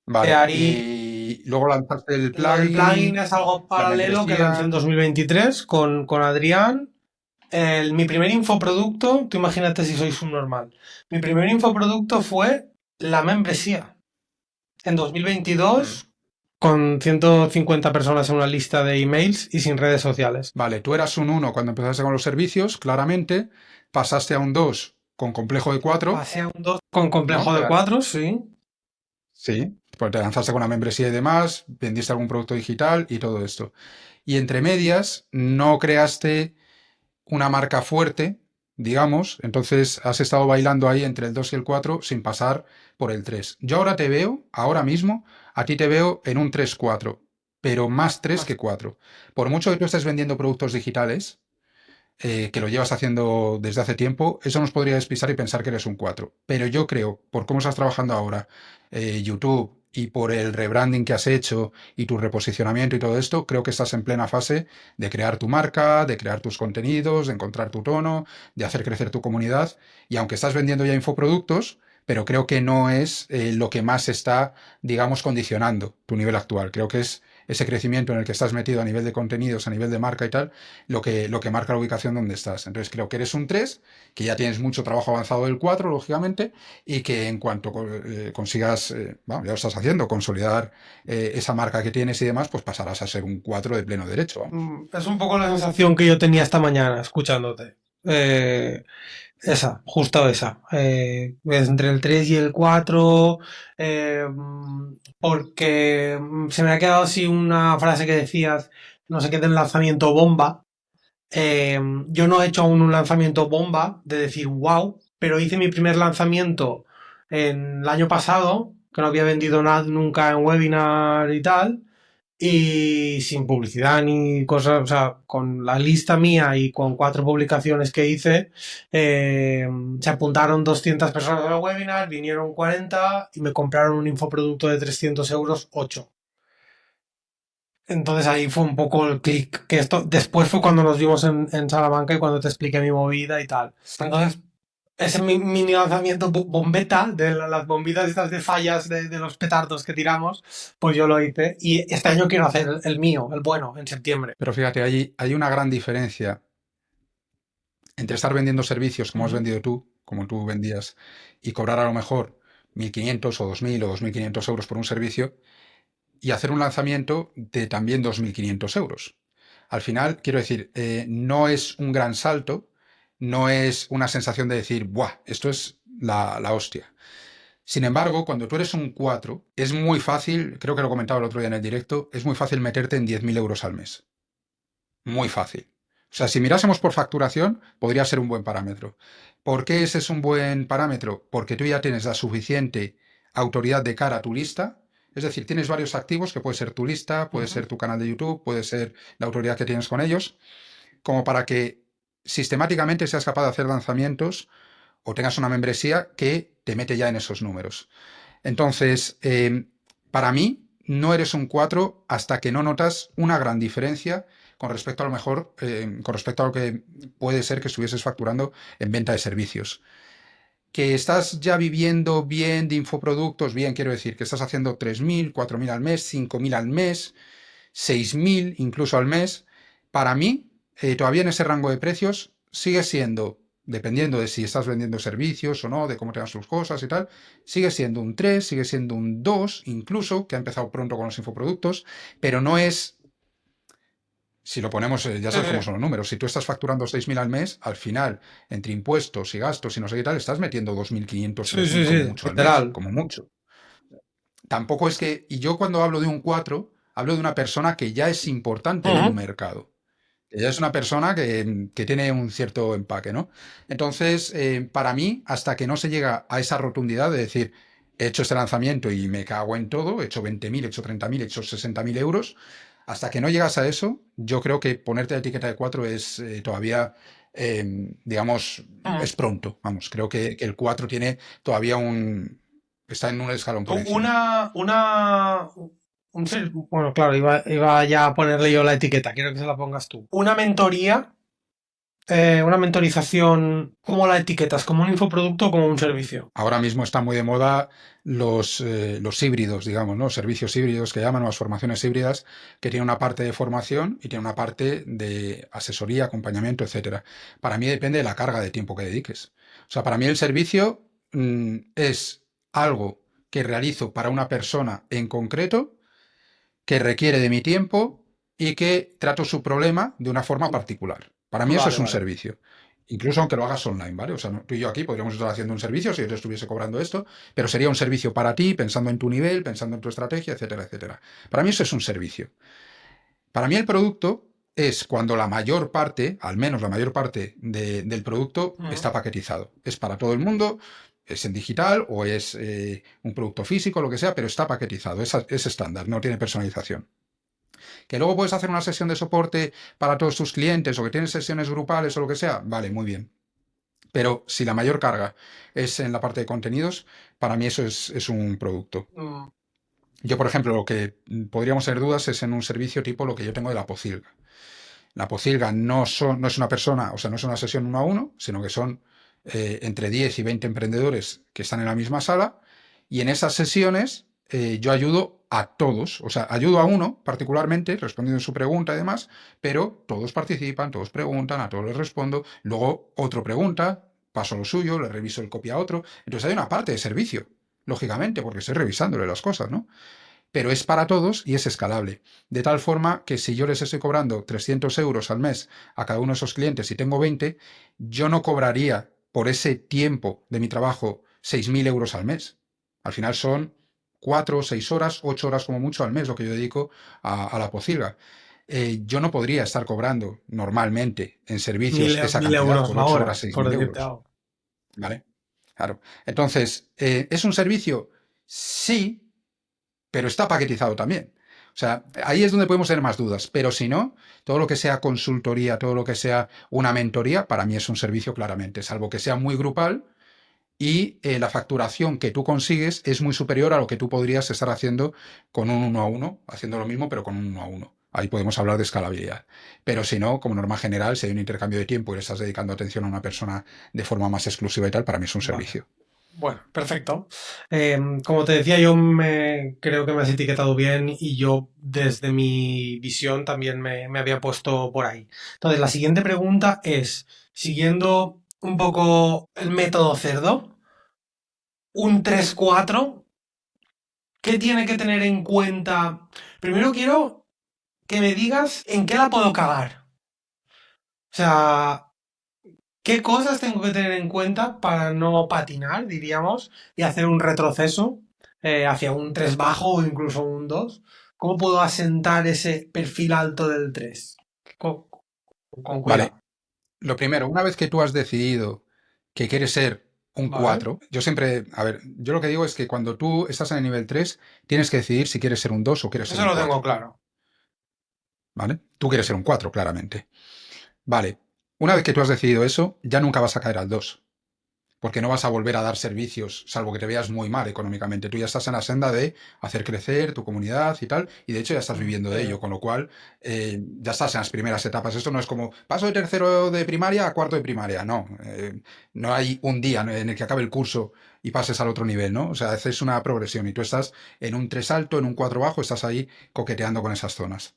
Vale. Ahí Y luego lanzaste el lo del plugin plugin, es algo la paralelo que lancé en membresía. 2023 con Adrián. Mi primer infoproducto, tú imagínate si sois un normal. Mi primer infoproducto fue la membresía. En Mm. 2022, con 150 personas en una lista de emails y sin redes sociales. Vale, tú eras un 1 cuando empezaste con los servicios, claramente. Pasaste a un 2 con complejo de 4, Pasé a un 2 con ¿no? complejo de 4, sí. Sí, pues te lanzaste con la membresía y demás, vendiste algún producto digital y todo esto. Y entre medias, no creaste una marca fuerte, digamos, entonces has estado bailando ahí entre el 2 y el 4 sin pasar por el 3. Yo ahora te veo, ahora mismo, a ti te veo en un 3-4, pero más 3 que 4. Por mucho que tú estés vendiendo productos digitales, que lo llevas haciendo desde hace tiempo, eso nos podría despistar y pensar que eres un 4. Pero yo creo, por cómo estás trabajando ahora, YouTube, y por el rebranding que has hecho y tu reposicionamiento y todo esto, creo que estás en plena fase de crear tu marca, de crear tus contenidos, de encontrar tu tono, de hacer crecer tu comunidad. Y aunque estás vendiendo ya infoproductos, pero creo que no es lo que más está, digamos, condicionando tu nivel actual. Creo que es ese crecimiento en el que estás metido a nivel de contenidos, a nivel de marca y tal, lo que marca la ubicación donde estás. Entonces creo que eres un 3 que ya tienes mucho trabajo avanzado del 4 lógicamente, y que en cuanto consigas, bueno, ya lo estás haciendo, consolidar esa marca que tienes y demás, pues pasarás a ser un 4 de pleno derecho, vamos. Es un poco la sensación que yo tenía esta mañana escuchándote. Esa, justo esa. Entre el 3 y el 4, porque se me ha quedado así una frase que decías, no sé qué, del lanzamiento bomba. Yo no he hecho aún un lanzamiento bomba de decir wow, pero hice mi primer lanzamiento en el año pasado, que no había vendido nada nunca en webinar y tal, y sin publicidad ni cosas, o sea, con la lista mía y con 4 publicaciones que hice, eh, se apuntaron 200 personas al webinar, vinieron 40 y me compraron un infoproducto de 300 euros, 8. Entonces ahí fue un poco el clic, que esto después fue cuando nos vimos en Salamanca y cuando te expliqué mi movida y tal. Entonces, ese mini lanzamiento bombeta de las bombitas estas de fallas de los petardos que tiramos, pues yo lo hice. Y este año quiero hacer el mío, el bueno, en septiembre. Pero fíjate, hay una gran diferencia entre estar vendiendo servicios como has Ujú. vendido tú, como tú vendías, y cobrar a lo mejor 1.500 o 2.000 o 2.500 euros por un servicio y hacer un lanzamiento de también 2.500 euros. Al final, quiero decir, no es un gran salto, no es una sensación de decir, ¡buah! Esto es la hostia. Sin embargo, cuando tú eres un 4 es muy fácil, creo que lo comentaba el otro día en el directo, es muy fácil meterte en 10.000 euros al mes. Muy fácil. O sea, si mirásemos por facturación, podría ser un buen parámetro. ¿Por qué ese es un buen parámetro? Porque tú ya tienes la suficiente autoridad de cara a tu lista. Es decir, tienes varios activos que puede ser tu lista, puede Ujú. ser tu canal de YouTube, puede ser la autoridad que tienes con ellos, como para que sistemáticamente seas capaz de hacer lanzamientos o tengas una membresía que te mete ya en esos números. Entonces, para mí, no eres un 4 hasta que no notas una gran diferencia con respecto a lo mejor, con respecto a lo que puede ser que estuvieses facturando en venta de servicios. Que estás ya viviendo bien de infoproductos, bien, quiero decir, que estás haciendo 3.000, 4.000 al mes, 5.000 al mes, 6.000 incluso al mes. Para mí, todavía en ese rango de precios, sigue siendo, dependiendo de si estás vendiendo servicios o no, de cómo tengas tus cosas y tal, sigue siendo un 3, sigue siendo un 2, incluso, que ha empezado pronto con los infoproductos, pero no es, si lo ponemos, ya Sí, sabes cómo sí. son los números, si tú estás facturando 6.000 al mes, al final, entre impuestos y gastos y no sé qué tal, estás metiendo 2.500, Sí, 3.000 sí, como sí, mucho al mes, literal. como mucho. Tampoco es que, y yo cuando hablo de un 4 hablo de una persona que ya es importante en un Ujú. mercado. Ella es una persona que tiene un cierto empaque, ¿no? Entonces, para mí, hasta que no se llega a esa rotundidad de decir, he hecho este lanzamiento y me cago en todo, he hecho 20.000, he hecho 30.000, he hecho 60.000 euros, hasta que no llegas a eso, yo creo que ponerte la etiqueta de 4 es todavía, digamos, Ujú. es pronto. Vamos, creo que el 4 tiene todavía un... está en un escalón Tú, por encima. bueno, claro, iba ya a ponerle yo la etiqueta, quiero que se la pongas tú. Una mentoría, una mentorización, ¿cómo la etiquetas? ¿Como un infoproducto o como un servicio? Ahora mismo está muy de moda los híbridos, digamos, ¿no? Servicios híbridos que llaman, o las formaciones híbridas, que tienen una parte de formación y tienen una parte de asesoría, acompañamiento, etcétera. Para mí depende de la carga de tiempo que dediques. O sea, para mí el servicio es algo que realizo para una persona en concreto, que requiere de mi tiempo y que trato su problema de una forma particular. Para mí eso Vale, es un vale. servicio. Incluso aunque lo hagas online, ¿vale? O sea, tú y yo aquí podríamos estar haciendo un servicio si yo te estuviese cobrando esto, pero sería un servicio para ti, pensando en tu nivel, pensando en tu estrategia, etcétera, etcétera. Para mí eso es un servicio. Para mí el producto es cuando la mayor parte, al menos la mayor parte del producto Ujú. está paquetizado. Es para todo el mundo, es en digital o es un producto físico, lo que sea, pero está paquetizado, es estándar, no tiene personalización. Que luego puedes hacer una sesión de soporte para todos tus clientes o que tienes sesiones grupales o lo que sea, vale, muy bien. Pero si la mayor carga es en la parte de contenidos, para mí eso es un producto. Mm. Yo, por ejemplo, lo que podríamos tener dudas es en un servicio tipo lo que yo tengo de la Pocilga. La Pocilga no es una persona, o sea, no es una sesión uno a uno, sino que son entre 10 y 20 emprendedores que están en la misma sala y en esas sesiones yo ayudo a todos, o sea, ayudo a uno particularmente respondiendo su pregunta y demás, pero todos participan, todos preguntan, a todos les respondo, luego otro pregunta, paso lo suyo, le reviso el copia a otro, entonces hay una parte de servicio, lógicamente, porque estoy revisándole las cosas, ¿no? Pero es para todos y es escalable. De tal forma que si yo les estoy cobrando 300 euros al mes a cada uno de esos clientes y tengo 20, yo no cobraría por ese tiempo de mi trabajo 6.000 euros al mes. Al final son 4, 6 horas, 8 horas como mucho al mes lo que yo dedico a la pocilga. Yo no podría estar cobrando normalmente en Mil, servicios esa mil cantidad euros por la 8 hora, horas, seis por mil decirte euros. algo. ¿Vale? Claro. Entonces, ¿es un servicio? Sí, pero está paquetizado también. O sea, ahí es donde podemos tener más dudas, pero si no, todo lo que sea consultoría, todo lo que sea una mentoría, para mí es un servicio claramente, salvo que sea muy grupal y la facturación que tú consigues es muy superior a lo que tú podrías estar haciendo con un uno a uno, haciendo lo mismo pero con un uno a uno. Ahí podemos hablar de escalabilidad. Pero si no, como norma general, si hay un intercambio de tiempo y le estás dedicando atención a una persona de forma más exclusiva y tal, para mí es un Vale. servicio. Bueno, perfecto. Como te decía, creo que me has etiquetado bien y yo desde mi visión también me había puesto por ahí. Entonces, la siguiente pregunta es, siguiendo un poco el método cerdo, un 3-4, ¿qué tiene que tener en cuenta? Primero quiero que me digas en qué la puedo cagar. O sea, ¿qué cosas tengo que tener en cuenta para no patinar, diríamos, y hacer un retroceso hacia un 3 bajo o incluso un 2? ¿Cómo puedo asentar ese perfil alto del 3? Con Vale, cuidado. lo primero, una vez que tú has decidido que quieres ser un ¿Vale? 4, yo siempre, a ver, yo lo que digo es que cuando tú estás en el nivel 3, tienes que decidir si quieres ser un 2 o quieres ser Eso un lo tengo 4, claro. ¿vale? Tú quieres ser un 4, claramente. Vale, una vez que tú has decidido eso, ya nunca vas a caer al 2, porque no vas a volver a dar servicios, salvo que te veas muy mal económicamente. Tú ya estás en la senda de hacer crecer tu comunidad y tal, y de hecho ya estás viviendo de ello, con lo cual ya estás en las primeras etapas. Esto no es como paso de tercero de primaria a cuarto de primaria, no. No hay un día en el que acabe el curso y pases al otro nivel, ¿no? O sea, haces una progresión y tú estás en un 3 alto, en un 4 bajo, estás ahí coqueteando con esas zonas.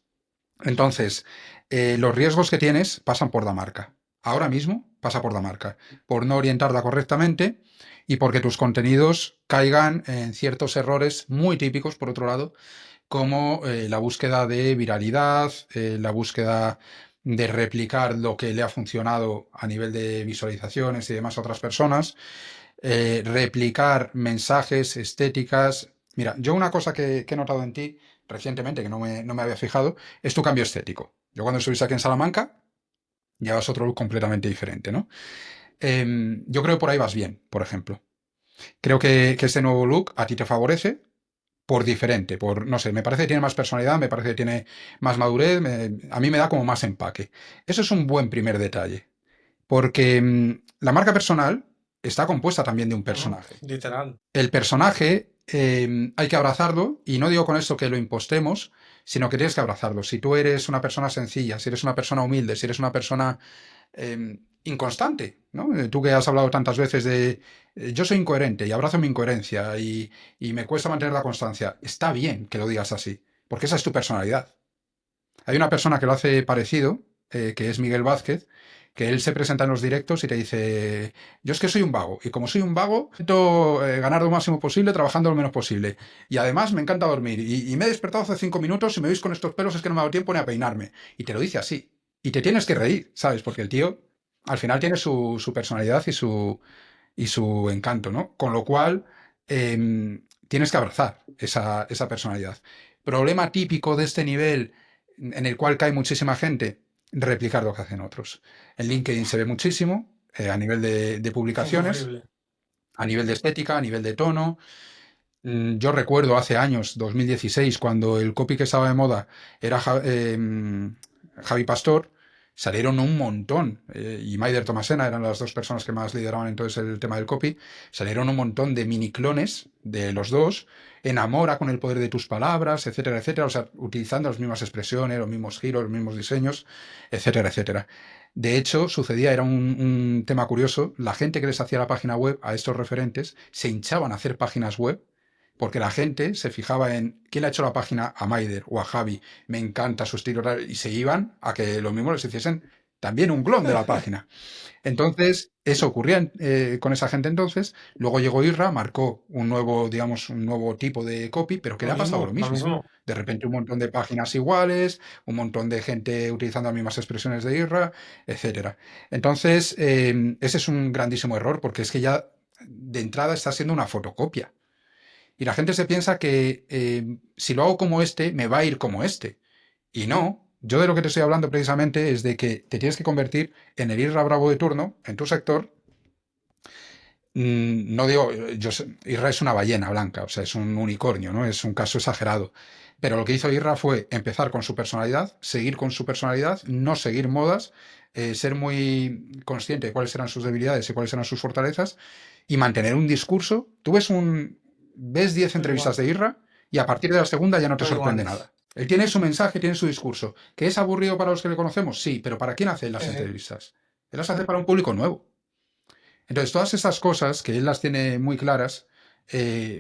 Entonces, los riesgos que tienes pasan por la marca. Ahora mismo pasa por la marca, por no orientarla correctamente y porque tus contenidos caigan en ciertos errores muy típicos, por otro lado, como la búsqueda de viralidad, la búsqueda de replicar lo que le ha funcionado a nivel de visualizaciones y demás a otras personas, replicar mensajes, estéticas. Mira, yo una cosa que he notado en ti recientemente, que no me había fijado, es tu cambio estético. Yo cuando estuviste aquí en Salamanca, llevas otro look completamente diferente, ¿no? Yo creo que por ahí vas bien, por ejemplo. Creo que este nuevo look a ti te favorece por diferente, por, no sé, me parece que tiene más personalidad, me parece que tiene más madurez, a mí me da como más empaque. Eso es un buen primer detalle, porque la marca personal está compuesta también de un Ujú, personaje. literal. El personaje hay que abrazarlo, y no digo con esto que lo impostemos, sino que tienes que abrazarlo. Si tú eres una persona sencilla, si eres una persona humilde, si eres una persona inconstante, ¿no? Tú que has hablado tantas veces de yo soy incoherente y abrazo mi incoherencia y me cuesta mantener la constancia. Está bien que lo digas así, porque esa es tu personalidad. Hay una persona que lo hace parecido, que es Miguel Vázquez, que él se presenta en los directos y te dice, yo es que soy un vago, y como soy un vago, intento ganar lo máximo posible trabajando lo menos posible. Y además me encanta dormir, y me he despertado hace 5 minutos y me veis con estos pelos, es que no me ha dado tiempo ni a peinarme. Y te lo dice así. Y te tienes que reír, ¿sabes? Porque el tío al final tiene su personalidad y su encanto, ¿no? Con lo cual, tienes que abrazar esa personalidad. Problema típico de este nivel en el cual cae muchísima gente, replicar lo que hacen otros. En LinkedIn se ve muchísimo, a nivel de Es publicaciones, insufrible. a nivel de estética, a nivel de tono. Yo recuerdo hace años, 2016, cuando el copy que estaba de moda era Javi Pastor, salieron un montón, y Maider Tomasena eran las dos personas que más lideraban entonces el tema del copy, salieron un montón de mini clones de los dos, enamora con el poder de tus palabras, etcétera, etcétera, o sea, utilizando las mismas expresiones, los mismos giros, los mismos diseños, etcétera, etcétera. De hecho, sucedía, era un tema curioso, la gente que les hacía la página web a estos referentes se hinchaban a hacer páginas web porque la gente se fijaba en quién le ha hecho la página a Maider o a Javi, me encanta su estilo, y se iban a que los mismos les hiciesen también un clon de la página. Entonces, eso ocurría con esa gente entonces. Luego llegó Irra, marcó un nuevo, digamos, un nuevo tipo de copy, pero que Lo le ha pasado lo mismo, lo mismo. mismo. De repente un montón de páginas iguales, un montón de gente utilizando las mismas expresiones de Irra, etcétera. Entonces, ese es un grandísimo error porque es que ya de entrada está siendo una fotocopia. Y la gente se piensa que si lo hago como este, me va a ir como este. Y no, yo de lo que te estoy hablando precisamente es de que te tienes que convertir en el Irra Bravo de turno en tu sector. No digo, Irra es una ballena blanca, o sea, es un unicornio, ¿no? Es un caso exagerado. Pero lo que hizo Irra fue empezar con su personalidad, seguir con su personalidad, no seguir modas, ser muy consciente de cuáles eran sus debilidades y cuáles eran sus fortalezas y mantener un discurso. Tú ves 10 Son entrevistas de iguales. Irra y a partir de la segunda ya no te Son sorprende iguales. nada. Él tiene su mensaje, tiene su discurso. ¿Que es aburrido para los que le conocemos? Sí, pero ¿para quién hace las Sí, sí. entrevistas? Él las hace para un público nuevo. Entonces, todas esas cosas que él las tiene muy claras,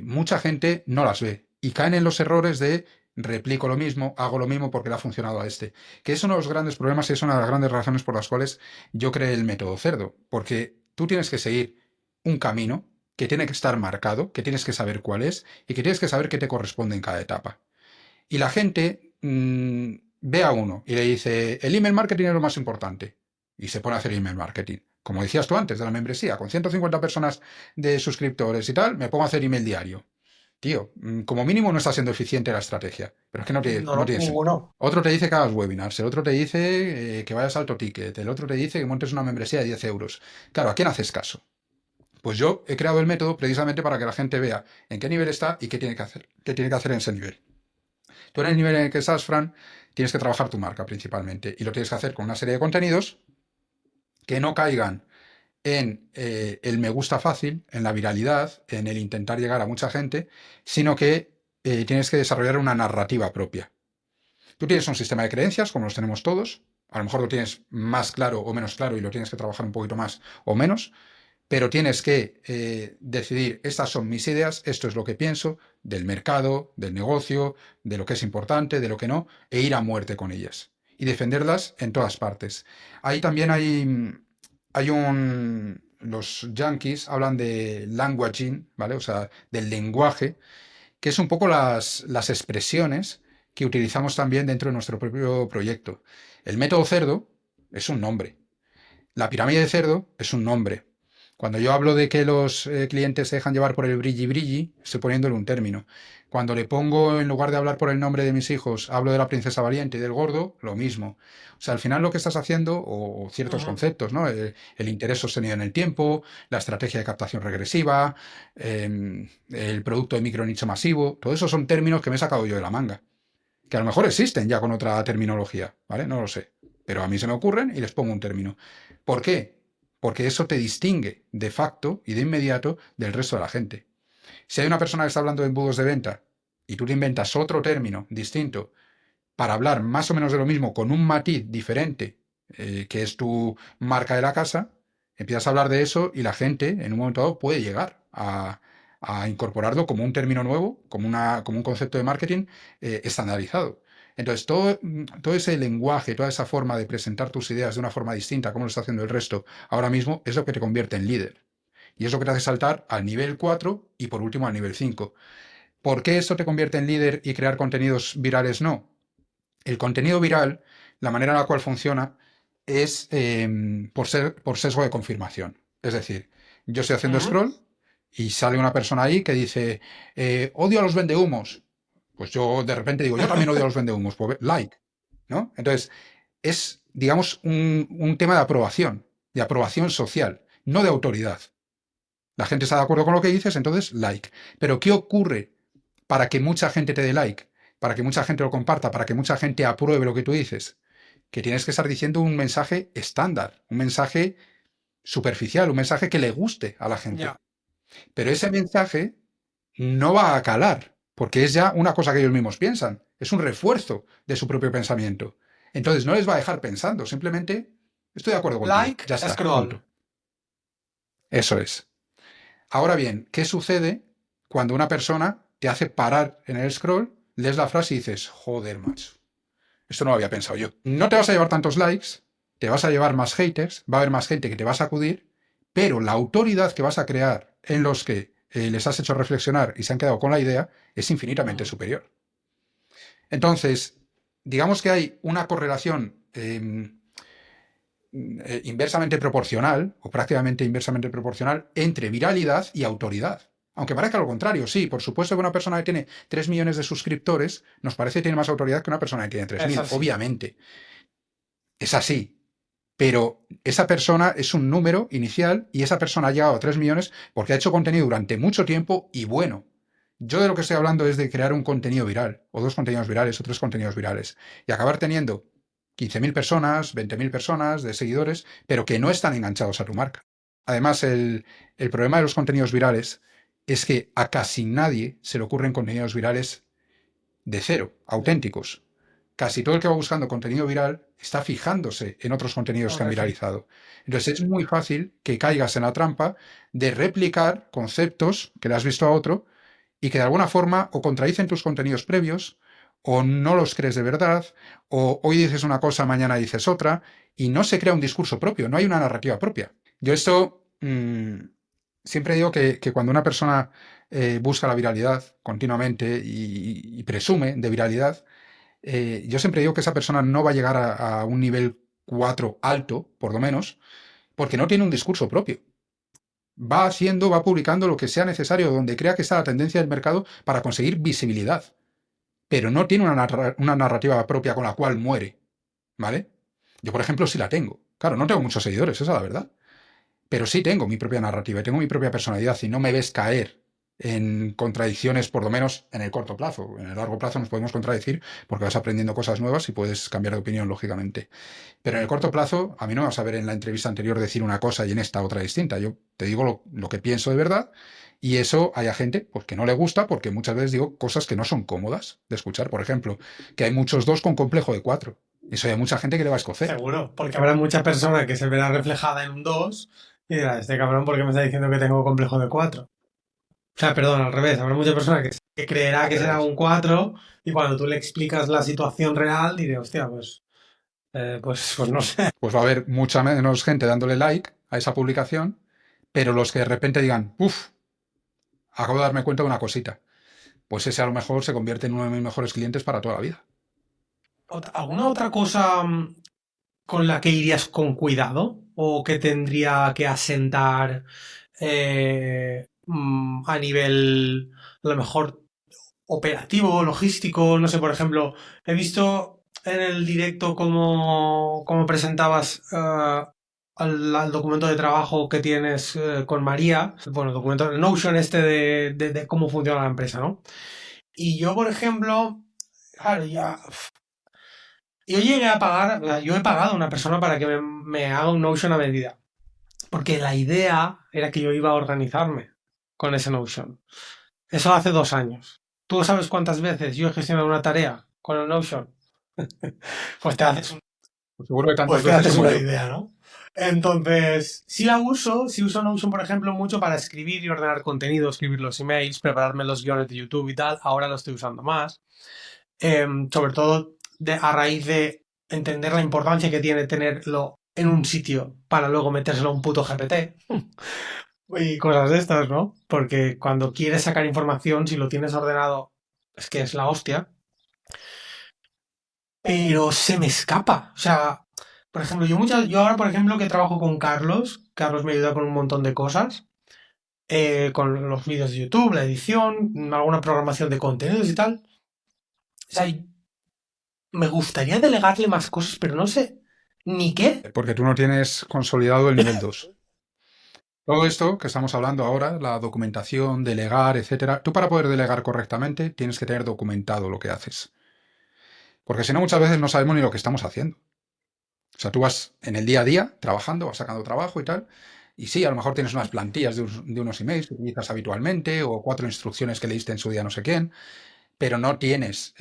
mucha gente no las ve y caen en los errores de replico lo mismo, hago lo mismo porque le ha funcionado a este. Que es uno de los grandes problemas y es una de las grandes razones por las cuales yo creé el método cerdo. Porque tú tienes que seguir un camino que tiene que estar marcado, que tienes que saber cuál es y que tienes que saber qué te corresponde en cada etapa. Y la gente ve a uno y le dice, el email marketing es lo más importante. Y se pone a hacer email marketing. Como decías tú antes de la membresía, con 150 personas de suscriptores y tal, me pongo a hacer email diario. Tío, como mínimo no está siendo eficiente la estrategia. Pero es que No, no no, tiene sentido. ninguno. Otro te dice que hagas webinars, el otro te dice que vayas a alto ticket, el otro te dice que montes una membresía de 10 euros. Claro, ¿a quién haces caso? Pues yo he creado el método precisamente para que la gente vea en qué nivel está y qué tiene que hacer en ese nivel. Tú en el nivel en el que estás, Fran, tienes que trabajar tu marca principalmente y lo tienes que hacer con una serie de contenidos que no caigan en el me gusta fácil, en la viralidad, en el intentar llegar a mucha gente, sino que tienes que desarrollar una narrativa propia. Tú tienes un sistema de creencias, como los tenemos todos, a lo mejor lo tienes más claro o menos claro y lo tienes que trabajar un poquito más o menos, pero tienes que decidir, estas son mis ideas, esto es lo que pienso del mercado, del negocio, de lo que es importante, de lo que no, e ir a muerte con ellas y defenderlas en todas partes. Ahí también hay un... Los yankees hablan de languaging, ¿vale? O sea, del lenguaje, que es un poco las expresiones que utilizamos también dentro de nuestro propio proyecto. El método cerdo es un nombre. La pirámide de cerdo es un nombre. Cuando yo hablo de que los clientes se dejan llevar por el brilli brilli, estoy poniéndole un término. Cuando le pongo, en lugar de hablar por el nombre de mis hijos, hablo de la princesa valiente y del gordo, lo mismo. O sea, al final lo que estás haciendo, o ciertos Ujú. conceptos, ¿no? El interés sostenido en el tiempo, la estrategia de captación regresiva, el producto de micronicho masivo, todo eso son términos que me he sacado yo de la manga. Que a lo mejor existen ya con otra terminología, ¿vale? No lo sé. Pero a mí se me ocurren y les pongo un término. ¿Por qué? Porque eso te distingue de facto y de inmediato del resto de la gente. Si hay una persona que está hablando de embudos de venta y tú te inventas otro término distinto para hablar más o menos de lo mismo con un matiz diferente, que es tu marca de la casa, empiezas a hablar de eso y la gente en un momento dado puede llegar a incorporarlo como un término nuevo, como un concepto de marketing estandarizado. Entonces, todo ese lenguaje, toda esa forma de presentar tus ideas de una forma distinta, como lo está haciendo el resto ahora mismo, es lo que te convierte en líder. Y es lo que te hace saltar al nivel 4 y por último al nivel 5. ¿Por qué esto te convierte en líder y crear contenidos virales no? El contenido viral, la manera en la cual funciona es por sesgo de confirmación. Es decir, yo estoy haciendo Ujú. scroll y sale una persona ahí que dice, odio a los vendehumos. Pues yo de repente digo, yo también odio a los vendehumos, pues like, ¿no? Entonces, es, digamos, un tema de aprobación social, no de autoridad. La gente está de acuerdo con lo que dices, entonces like. Pero ¿qué ocurre para que mucha gente te dé like? Para que mucha gente lo comparta, para que mucha gente apruebe lo que tú dices. Que tienes que estar diciendo un mensaje estándar, un mensaje superficial, un mensaje que le guste a la Ya. gente. Pero ese mensaje no va a calar, porque es ya una cosa que ellos mismos piensan. Es un refuerzo de su propio pensamiento. Entonces no les va a dejar pensando, simplemente estoy de acuerdo contigo, Like, ya está, scroll. punto. Eso es. Ahora bien, ¿qué sucede cuando una persona te hace parar en el scroll, lees la frase y dices, joder, macho, esto no lo había pensado yo? No te vas a llevar tantos likes, te vas a llevar más haters, va a haber más gente que te va a sacudir, pero la autoridad que vas a crear en los que les has hecho reflexionar y se han quedado con la idea es infinitamente Ujú. superior. Entonces, digamos que hay una correlación inversamente proporcional, o prácticamente inversamente proporcional, entre viralidad y autoridad. Aunque parezca lo contrario, sí, por supuesto que una persona que tiene 3 millones de suscriptores nos parece que tiene más autoridad que una persona que tiene tres Es mil, así. obviamente. Es así. Pero esa persona es un número inicial y esa persona ha llegado a 3 millones porque ha hecho contenido durante mucho tiempo y bueno. Yo de lo que estoy hablando es de crear un contenido viral, o dos contenidos virales, o tres contenidos virales, y acabar teniendo 15.000 personas, 20.000 personas de seguidores, pero que no están enganchados a tu marca. Además, el problema de los contenidos virales es que a casi nadie se le ocurren contenidos virales de cero, Ya. auténticos. Casi todo el que va buscando contenido viral está fijándose en otros contenidos que han Correcto. viralizado. Entonces es muy fácil que caigas en la trampa de replicar conceptos que le has visto a otro y que de alguna forma o contradicen tus contenidos previos, o no los crees de verdad, o hoy dices una cosa, mañana dices otra, y no se crea un discurso propio, no hay una narrativa propia. Yo esto siempre digo que cuando una persona busca la viralidad continuamente y presume de viralidad, yo siempre digo que esa persona no va a llegar a un nivel 4 alto, por lo menos, porque no tiene un discurso propio. Va haciendo, va publicando lo que sea necesario, donde crea que está la tendencia del mercado para conseguir visibilidad, pero no tiene una narrativa propia con la cual muere, ¿vale? Yo, por ejemplo, sí la tengo. Claro, no tengo muchos seguidores, esa es la verdad. Pero sí tengo mi propia narrativa y tengo mi propia personalidad y no me ves caer en contradicciones, por lo menos en el corto plazo. En el largo plazo nos podemos contradecir porque vas aprendiendo cosas nuevas y puedes cambiar de opinión, lógicamente. Pero en el corto plazo, a mí no me vas a ver en la entrevista anterior decir una cosa y en esta otra distinta. Yo te digo lo que pienso de verdad y eso hay a gente pues, que no le gusta porque muchas veces digo cosas que no son cómodas de escuchar. Por ejemplo, que hay muchos dos con complejo de cuatro. Eso hay mucha gente que le va a escocer. Seguro, porque habrá mucha persona que se verá reflejada en un 2 y dirá, este cabrón, ¿por qué me está diciendo que tengo complejo de 4? O sea, perdón, al revés, habrá mucha persona que creerá Al que será revés. un 4 y cuando tú le explicas la situación real diré, hostia, pues no sé. Pues va a haber mucha menos gente dándole like a esa publicación, pero los que de repente digan, uff, acabo de darme cuenta de una cosita, pues ese a lo mejor se convierte en uno de mis mejores clientes para toda la vida. ¿Alguna otra cosa con la que irías con cuidado o que tendría que asentar a nivel, a lo mejor, operativo, logístico? No sé, por ejemplo, he visto en el directo cómo presentabas al documento de trabajo que tienes con María, bueno, el documento de Notion este de cómo funciona la empresa, ¿no? Y yo, por ejemplo, claro, ya yo llegué a pagar, o sea, yo he pagado a una persona para que me haga un Notion a medida. Porque la idea era que yo iba a organizarme con ese Notion. Eso hace 2 años. ¿Tú sabes cuántas veces yo he gestionado una tarea con el Notion? Pues te haces, Pues seguro que pues tantas te veces haces como una yo. idea, ¿no? Entonces, sí uso Notion, por ejemplo, mucho para escribir y ordenar contenido, escribir los emails, prepararme los guiones de YouTube y tal. Ahora lo estoy usando más. Sobre todo a raíz de entender la importancia que tiene tenerlo en un sitio para luego metérselo a un puto GPT y cosas de estas, ¿no? Porque cuando quieres sacar información, si lo tienes ordenado, es que es la hostia, pero se me escapa. O sea, por ejemplo, yo ahora, por ejemplo, que trabajo con Carlos me ayuda con un montón de cosas, con los vídeos de YouTube, la edición, alguna programación de contenidos y tal. O sea, me gustaría delegarle más cosas, pero no sé ni qué. Porque tú no tienes consolidado el nivel 2. Todo esto que estamos hablando ahora, la documentación, delegar, etcétera, tú para poder delegar correctamente tienes que tener documentado lo que haces. Porque si no, muchas veces no sabemos ni lo que estamos haciendo. O sea, tú vas en el día a día trabajando, vas sacando trabajo y tal, y sí, a lo mejor tienes unas plantillas de unos emails que utilizas habitualmente o cuatro instrucciones que leíste en su día no sé quién, pero no tienes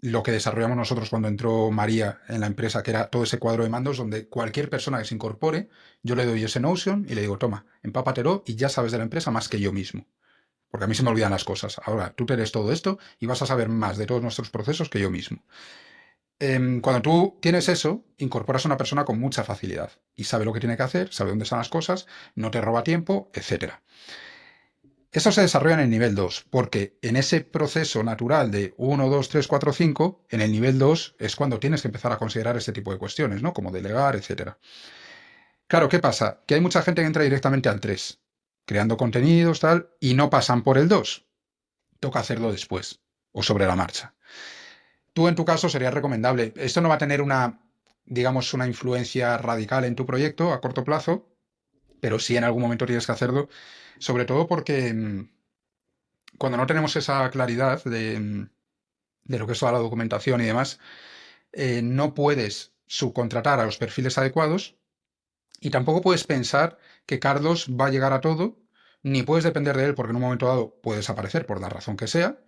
lo que desarrollamos nosotros cuando entró María en la empresa, que era todo ese cuadro de mandos donde cualquier persona que se incorpore, yo le doy ese Notion y le digo, toma, empápatelo y ya sabes de la empresa más que yo mismo. Porque a mí se me olvidan las cosas. Ahora, tú tienes todo esto y vas a saber más de todos nuestros procesos que yo mismo. Cuando tú tienes eso, incorporas a una persona con mucha facilidad y sabe lo que tiene que hacer, sabe dónde están las cosas, no te roba tiempo, etcétera. Eso se desarrolla en el nivel 2, porque en ese proceso natural de 1, 2, 3, 4, 5, en el nivel 2 es cuando tienes que empezar a considerar este tipo de cuestiones, ¿no? Como delegar, etcétera. Claro, ¿qué pasa? Que hay mucha gente que entra directamente al 3, creando contenidos, tal, y no pasan por el 2. Toca hacerlo después o sobre la marcha. Tú en tu caso sería recomendable. Esto no va a tener una, digamos, una influencia radical en tu proyecto a corto plazo, pero sí en algún momento tienes que hacerlo, sobre todo porque cuando no tenemos esa claridad de lo que es toda la documentación y demás, no puedes subcontratar a los perfiles adecuados y tampoco puedes pensar que Carlos va a llegar a todo, ni puedes depender de él porque en un momento dado puede desaparecer por la razón que sea.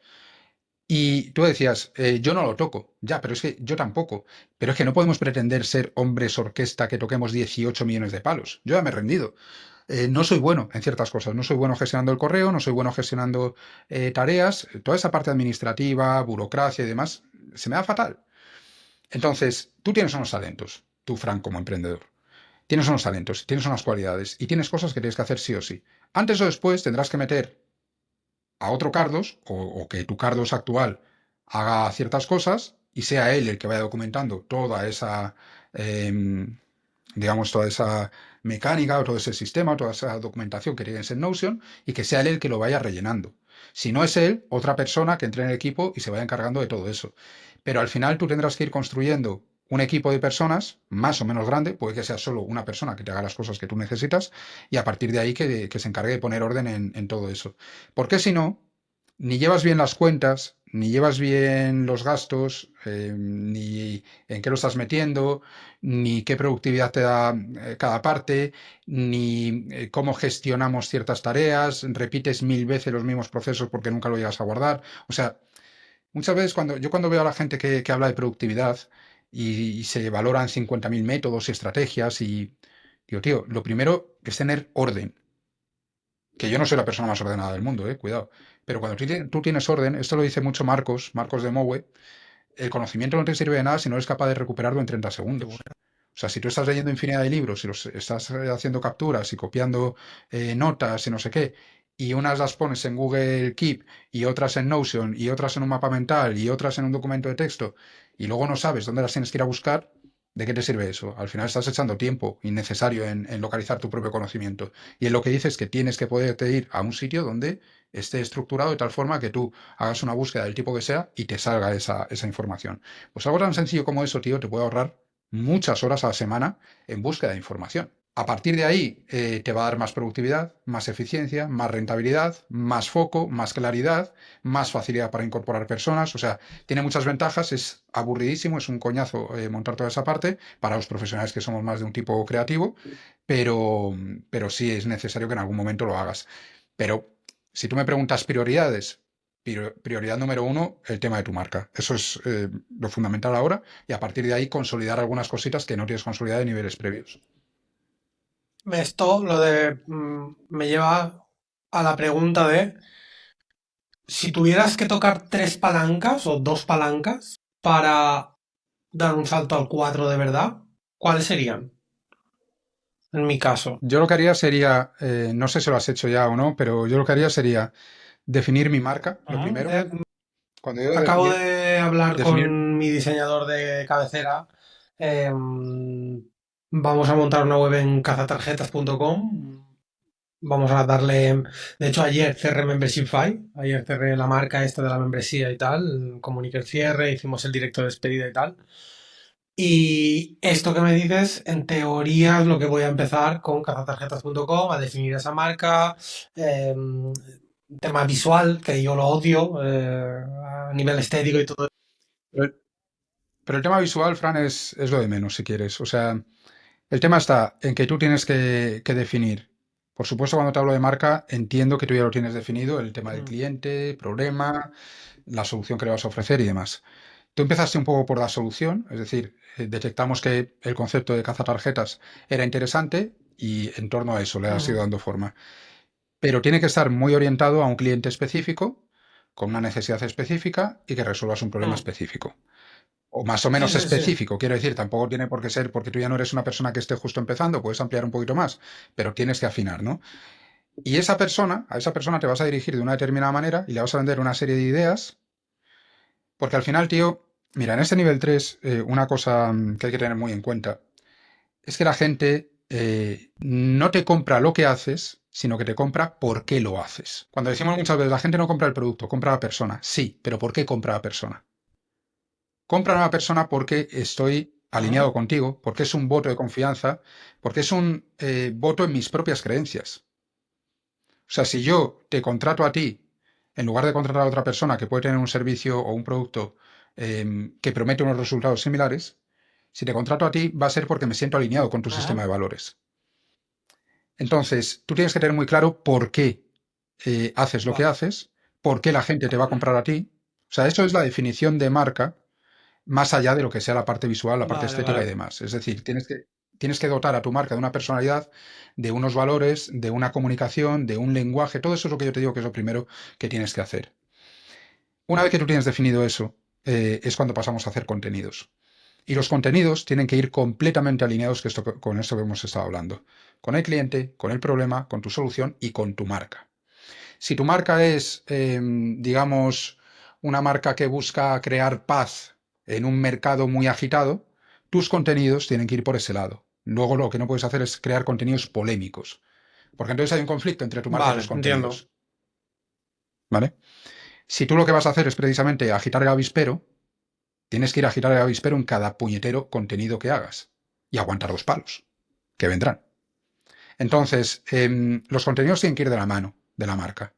Y tú decías, yo no lo toco, ya, pero es que yo tampoco. Pero es que no podemos pretender ser hombres orquesta que toquemos 18 millones de palos. Yo ya me he rendido. No soy bueno en ciertas cosas. No soy bueno gestionando el correo, no soy bueno gestionando tareas. Toda esa parte administrativa, burocracia y demás, se me da fatal. Entonces, tú tienes unos talentos, tú, Frank, como emprendedor. tienes unos talentos, tienes unas cualidades y tienes cosas que tienes que hacer sí o sí. Antes o después tendrás que meter a otro Cardos o que tu Cardos actual haga ciertas cosas y sea él el que vaya documentando toda esa, digamos, toda esa mecánica o todo ese sistema o toda esa documentación que tienes en Notion y que sea él el que lo vaya rellenando. Si no es él, otra persona que entre en el equipo y se vaya encargando de todo eso. Pero al final tú tendrás que ir construyendo un equipo de personas más o menos grande, puede que sea solo una persona que te haga las cosas que tú necesitas y a partir de ahí que se encargue de poner orden en todo eso. Porque si no, ni llevas bien las cuentas, ni llevas bien los gastos, ni en qué lo estás metiendo, ni qué productividad te da cada parte, ni cómo gestionamos ciertas tareas, repites 1000 veces los mismos procesos porque nunca lo llegas a guardar. O sea, muchas veces cuando veo a la gente que habla de productividad y se valoran 50.000 métodos y estrategias y digo, tío, lo primero es tener orden. Que yo no soy la persona más ordenada del mundo, cuidado. Pero cuando tú tienes orden, esto lo dice mucho Marcos de Mowe, el conocimiento no te sirve de nada si no eres capaz de recuperarlo en 30 segundos. O sea, si tú estás leyendo infinidad de libros y los estás haciendo capturas y copiando notas y no sé qué, y unas las pones en Google Keep y otras en Notion y otras en un mapa mental y otras en un documento de texto y luego no sabes dónde las tienes que ir a buscar, ¿de qué te sirve eso? Al final estás echando tiempo innecesario en localizar tu propio conocimiento. Y en lo que dices que tienes que poderte ir a un sitio donde esté estructurado de tal forma que tú hagas una búsqueda del tipo que sea y te salga esa información. Pues algo tan sencillo como eso, tío, te puede ahorrar muchas horas a la semana en búsqueda de información. A partir de ahí te va a dar más productividad, más eficiencia, más rentabilidad, más foco, más claridad, más facilidad para incorporar personas. O sea, tiene muchas ventajas, es aburridísimo, es un coñazo montar toda esa parte para los profesionales que somos más de un tipo creativo, pero, pero sí es necesario que en algún momento lo hagas. Pero si tú me preguntas prioridades, prioridad número uno, el tema de tu marca. Eso es lo fundamental ahora y a partir de ahí consolidar algunas cositas que no tienes consolidado de niveles previos. Esto me lleva a la pregunta de si tuvieras que tocar tres palancas o dos palancas para dar un salto al 4 de verdad, ¿cuáles serían? En mi caso. Yo lo que haría sería, no sé si lo has hecho ya o no, pero yo lo que haría sería definir mi marca, lo Ujú. primero. Cuando digo Acabo de hablar definir, con mi diseñador de cabecera. Vamos a montar una web en cazatarjetas.com. Vamos a darle. De hecho, ayer cerré Membership File. Ayer cerré la marca esta de la membresía y tal. Comuniqué el cierre, hicimos el directo de despedida y tal. Y esto que me dices, en teoría, es lo que voy a empezar con cazatarjetas.com, a definir esa marca. Tema visual, que yo lo odio, a nivel estético y todo. pero, pero el tema visual, Fran, es lo de menos, si quieres. O sea, el tema está en que tú tienes que definir. Por supuesto, cuando te hablo de marca, entiendo que tú ya lo tienes definido, el tema del Mm. cliente, problema, la solución que le vas a ofrecer y demás. Tú empezaste un poco por la solución, es decir, detectamos que el concepto de cazatarjetas era interesante y en torno a eso le has ido Mm. dando forma. Pero tiene que estar muy orientado a un cliente específico, con una necesidad específica y que resuelvas un problema Mm. específico. O más o Sí, menos sí, sí. específico, quiero decir, tampoco tiene por qué ser, porque tú ya no eres una persona que esté justo empezando, puedes ampliar un poquito más, pero tienes que afinar, ¿no? Y a esa persona te vas a dirigir de una determinada manera y le vas a vender una serie de ideas, porque al final, tío, mira, en este nivel 3 una cosa que hay que tener muy en cuenta es que la gente no te compra lo que haces, sino que te compra por qué lo haces. Cuando decimos muchas veces, la gente no compra el producto, compra a la persona. Sí, pero ¿por qué compra a la persona? Compra a una persona porque estoy Mm. alineado contigo, porque es un voto de confianza, porque es un voto en mis propias creencias. O sea, si yo te contrato a ti, en lugar de contratar a otra persona que puede tener un servicio o un producto que promete unos resultados similares, si te contrato a ti va a ser porque me siento alineado con tu sistema Ajá. de valores. Entonces, tú tienes que tener muy claro por qué haces lo que Vale. haces, por qué la gente te va a comprar a ti. O sea, eso es la definición de marca más allá de lo que sea la parte visual, la parte Vale, estética y vale. demás. Es decir, tienes que dotar a tu marca de una personalidad, de unos valores, de una comunicación, de un lenguaje. Todo eso es lo que yo te digo que es lo primero que tienes que hacer. Una vez que tú tienes definido eso, es cuando pasamos a hacer contenidos. Y los contenidos tienen que ir completamente alineados con esto que hemos estado hablando. Con el cliente, con el problema, con tu solución y con tu marca. Si tu marca es, digamos, una marca que busca crear paz en un mercado muy agitado, tus contenidos tienen que ir por ese lado. Luego lo que no puedes hacer es crear contenidos polémicos, porque entonces hay un conflicto entre tu marca y tus Vale, entiendo. contenidos, ¿vale? Si tú lo que vas a hacer es precisamente agitar el avispero, tienes que ir a agitar el avispero en cada puñetero contenido que hagas y aguantar los palos que vendrán. Entonces, los contenidos tienen que ir de la mano de la marca.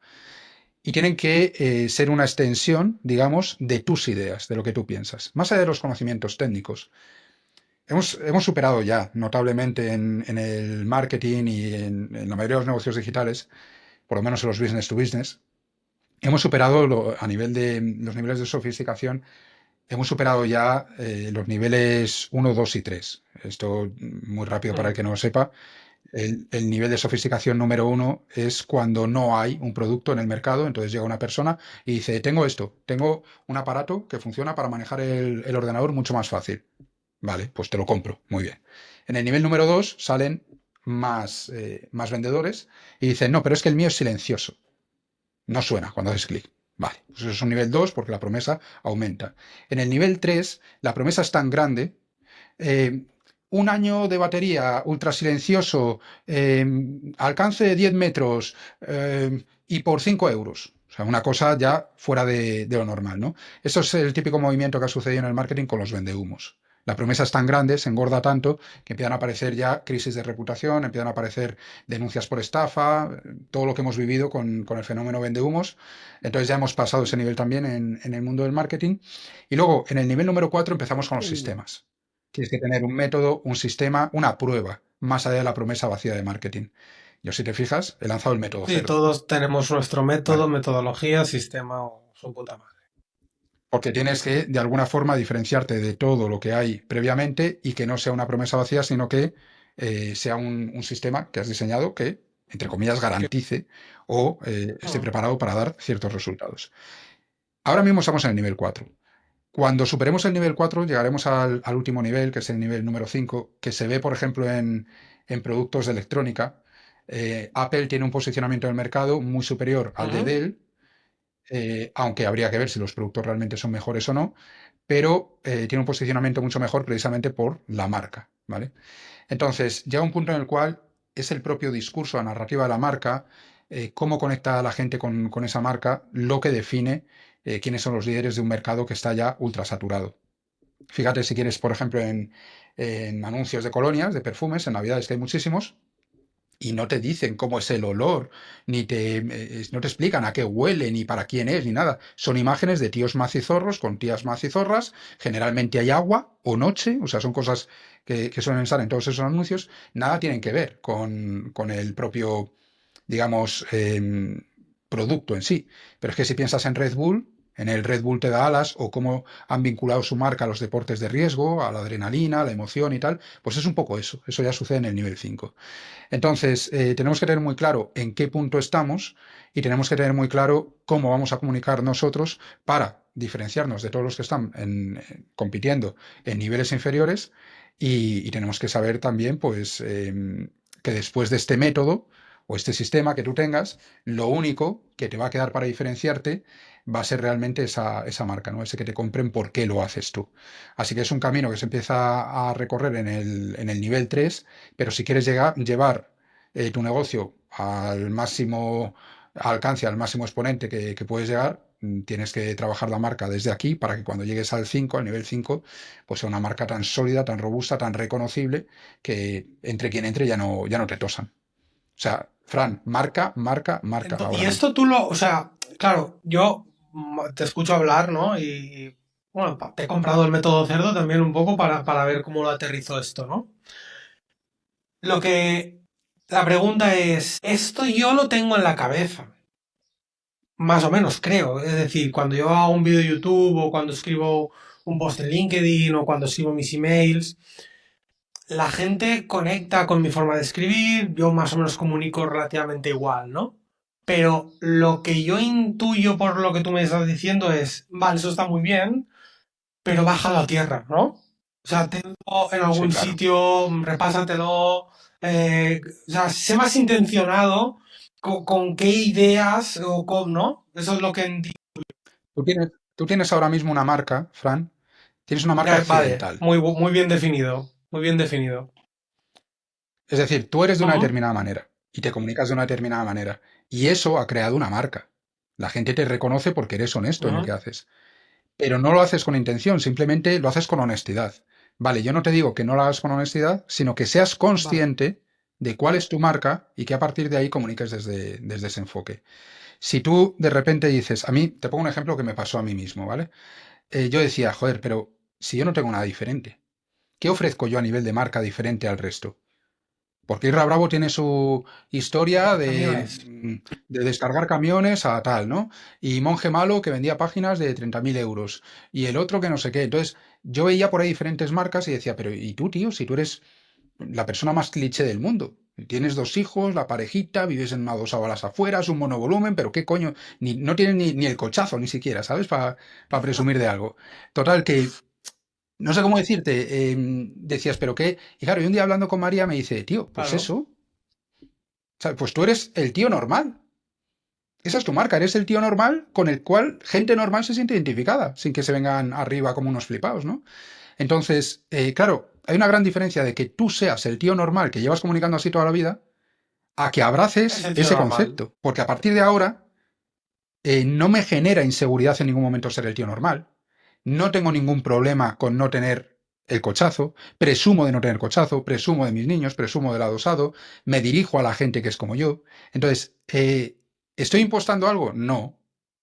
Y tienen que ser una extensión, digamos, de tus ideas, de lo que tú piensas. Más allá de los conocimientos técnicos. Hemos superado ya notablemente en el marketing y en la mayoría de los negocios digitales, por lo menos en los business to business, hemos superado a nivel de los niveles de sofisticación, hemos superado ya los niveles uno, 2 y 3. Esto muy rápido para el Mm. que no lo sepa. El nivel de sofisticación número uno es cuando no hay un producto en el mercado, entonces llega una persona y dice, tengo esto, tengo un aparato que funciona para manejar el ordenador mucho más fácil. Vale, pues te lo compro, muy bien. En el nivel número 2 salen más vendedores y dicen, no, pero es que el mío es silencioso, no suena cuando haces clic. Vale, pues eso es un nivel 2 porque la promesa aumenta. En el nivel 3 la promesa es tan grande, eh, un año de batería ultra silencioso, alcance de 10 metros y por 5 euros. O sea, una cosa ya fuera de lo normal, ¿no? Eso es el típico movimiento que ha sucedido en el marketing con los vendehumos. La promesa es tan grande, se engorda tanto, que empiezan a aparecer ya crisis de reputación, empiezan a aparecer denuncias por estafa, todo lo que hemos vivido con el fenómeno vendehumos. Entonces ya hemos pasado ese nivel también en el mundo del marketing. Y luego, en el nivel número 4 empezamos con los sistemas. Tienes que tener un método, un sistema, una prueba, más allá de la promesa vacía de marketing. Yo, si te fijas, he lanzado el método Sí, cerdo, todos tenemos nuestro ¿vale? método, metodología, sistema o su puta madre. Porque tienes que, de alguna forma, diferenciarte de todo lo que hay previamente y que no sea una promesa vacía, sino que sea un sistema que has diseñado que, entre comillas, garantice o esté Mm. preparado para dar ciertos resultados. Ahora mismo estamos en el nivel 4. Cuando superemos el nivel 4 llegaremos al último nivel, que es el nivel número 5, que se ve, por ejemplo, en productos de electrónica. Apple tiene un posicionamiento en el mercado muy superior al de Ujú. Dell, aunque habría que ver si los productos realmente son mejores o no, pero tiene un posicionamiento mucho mejor precisamente por la marca, ¿vale? Entonces, llega un punto en el cual es el propio discurso, la narrativa de la marca, cómo conecta a la gente con esa marca, lo que define quiénes son los líderes de un mercado que está ya ultra saturado. Fíjate si quieres, por ejemplo, en anuncios de colonias, de perfumes, en Navidades que hay muchísimos, y no te dicen cómo es el olor, no te explican a qué huele, ni para quién es, ni nada. Son imágenes de tíos macizorros con tías macizorras. Generalmente hay agua o noche, o sea, son cosas que suelen estar en todos esos anuncios. Nada tienen que ver con el propio, digamos, producto en sí. Pero es que si piensas en Red Bull, en el Red Bull te da alas, o cómo han vinculado su marca a los deportes de riesgo, a la adrenalina, a la emoción y tal, pues es un poco eso. Eso ya sucede en el nivel 5. Entonces, tenemos que tener muy claro en qué punto estamos y tenemos que tener muy claro cómo vamos a comunicar nosotros para diferenciarnos de todos los que están compitiendo en niveles inferiores y tenemos que saber también, pues, que después de este método o este sistema que tú tengas, lo único que te va a quedar para diferenciarte va a ser realmente esa marca, ¿no? Ese que te compren por qué lo haces tú. Así que es un camino que se empieza a recorrer en el nivel 3, pero si quieres llevar tu negocio al máximo alcance, al máximo exponente que puedes llegar, tienes que trabajar la marca desde aquí para que cuando llegues al 5, al nivel 5, pues sea una marca tan sólida, tan robusta, tan reconocible, que entre quien entre ya no te tosan. O sea, Fran, marca, marca, marca Y ahora mismo. esto tú lo, o sea, claro, yo te escucho hablar, ¿no? Bueno, te he comprado el método cerdo también un poco para ver cómo lo aterrizo esto, ¿no? Lo que, la pregunta es, esto yo lo tengo en la cabeza, más o menos creo. Es decir, cuando yo hago un vídeo de YouTube o cuando escribo un post en LinkedIn o cuando escribo mis emails, la gente conecta con mi forma de escribir, yo más o menos comunico relativamente igual, ¿no? Pero lo que yo intuyo por lo que tú me estás diciendo es, vale, eso está muy bien, pero baja a la tierra, ¿no? O sea, tenlo en Sí, algún claro. sitio, repásatelo. O sea, sé más intencionado con qué ideas o con, ¿no? Eso es lo que entiendo. Tú tienes ahora mismo una marca, Fran, tienes una marca Vale, accidental. muy bien definido. Muy bien definido. Es decir, tú eres de una Ujú, determinada manera y te comunicas de una determinada manera. Y eso ha creado una marca. La gente te reconoce porque eres honesto en lo que ujú. haces. Pero no lo haces con intención, simplemente lo haces con honestidad. Vale, yo no te digo que no lo hagas con honestidad, sino que seas Vale, consciente de cuál es tu marca y que a partir de ahí comuniques desde ese enfoque. Si tú de repente dices, a mí, te pongo un ejemplo que me pasó a mí mismo, ¿vale? Yo decía, joder, pero si yo no tengo nada diferente, ¿qué ofrezco yo a nivel de marca diferente al resto? Porque Irra Bravo tiene su historia camiones. de descargar camiones a tal, ¿no? Y Monje Malo que vendía páginas de 30.000 euros. Y el otro que no sé qué. Entonces, yo veía por ahí diferentes marcas y decía, pero ¿y tú, tío? Si tú eres la persona más cliché del mundo. Tienes dos hijos, la parejita, vives en una adosado a las afueras, un monovolumen, pero qué coño, no tienes ni el cochazo ni siquiera, ¿sabes? Para presumir de algo. Total, que no sé cómo decirte, decías, pero qué. Y claro, y un día hablando con María me dice, tío, pues Claro. eso, o sea, pues tú eres el tío normal. Esa es tu marca, eres el tío normal con el cual gente normal se siente identificada, sin que se vengan arriba como unos flipados, ¿no? Entonces, claro, hay una gran diferencia de que tú seas el tío normal que llevas comunicando así toda la vida a que Es abraces sentido ese normal. concepto. Porque a partir de ahora no me genera inseguridad en ningún momento ser el tío normal. No tengo ningún problema con no tener el cochazo. Presumo de no tener cochazo, presumo de mis niños, presumo del adosado, me dirijo a la gente que es como yo. Entonces, ¿estoy impostando algo? No.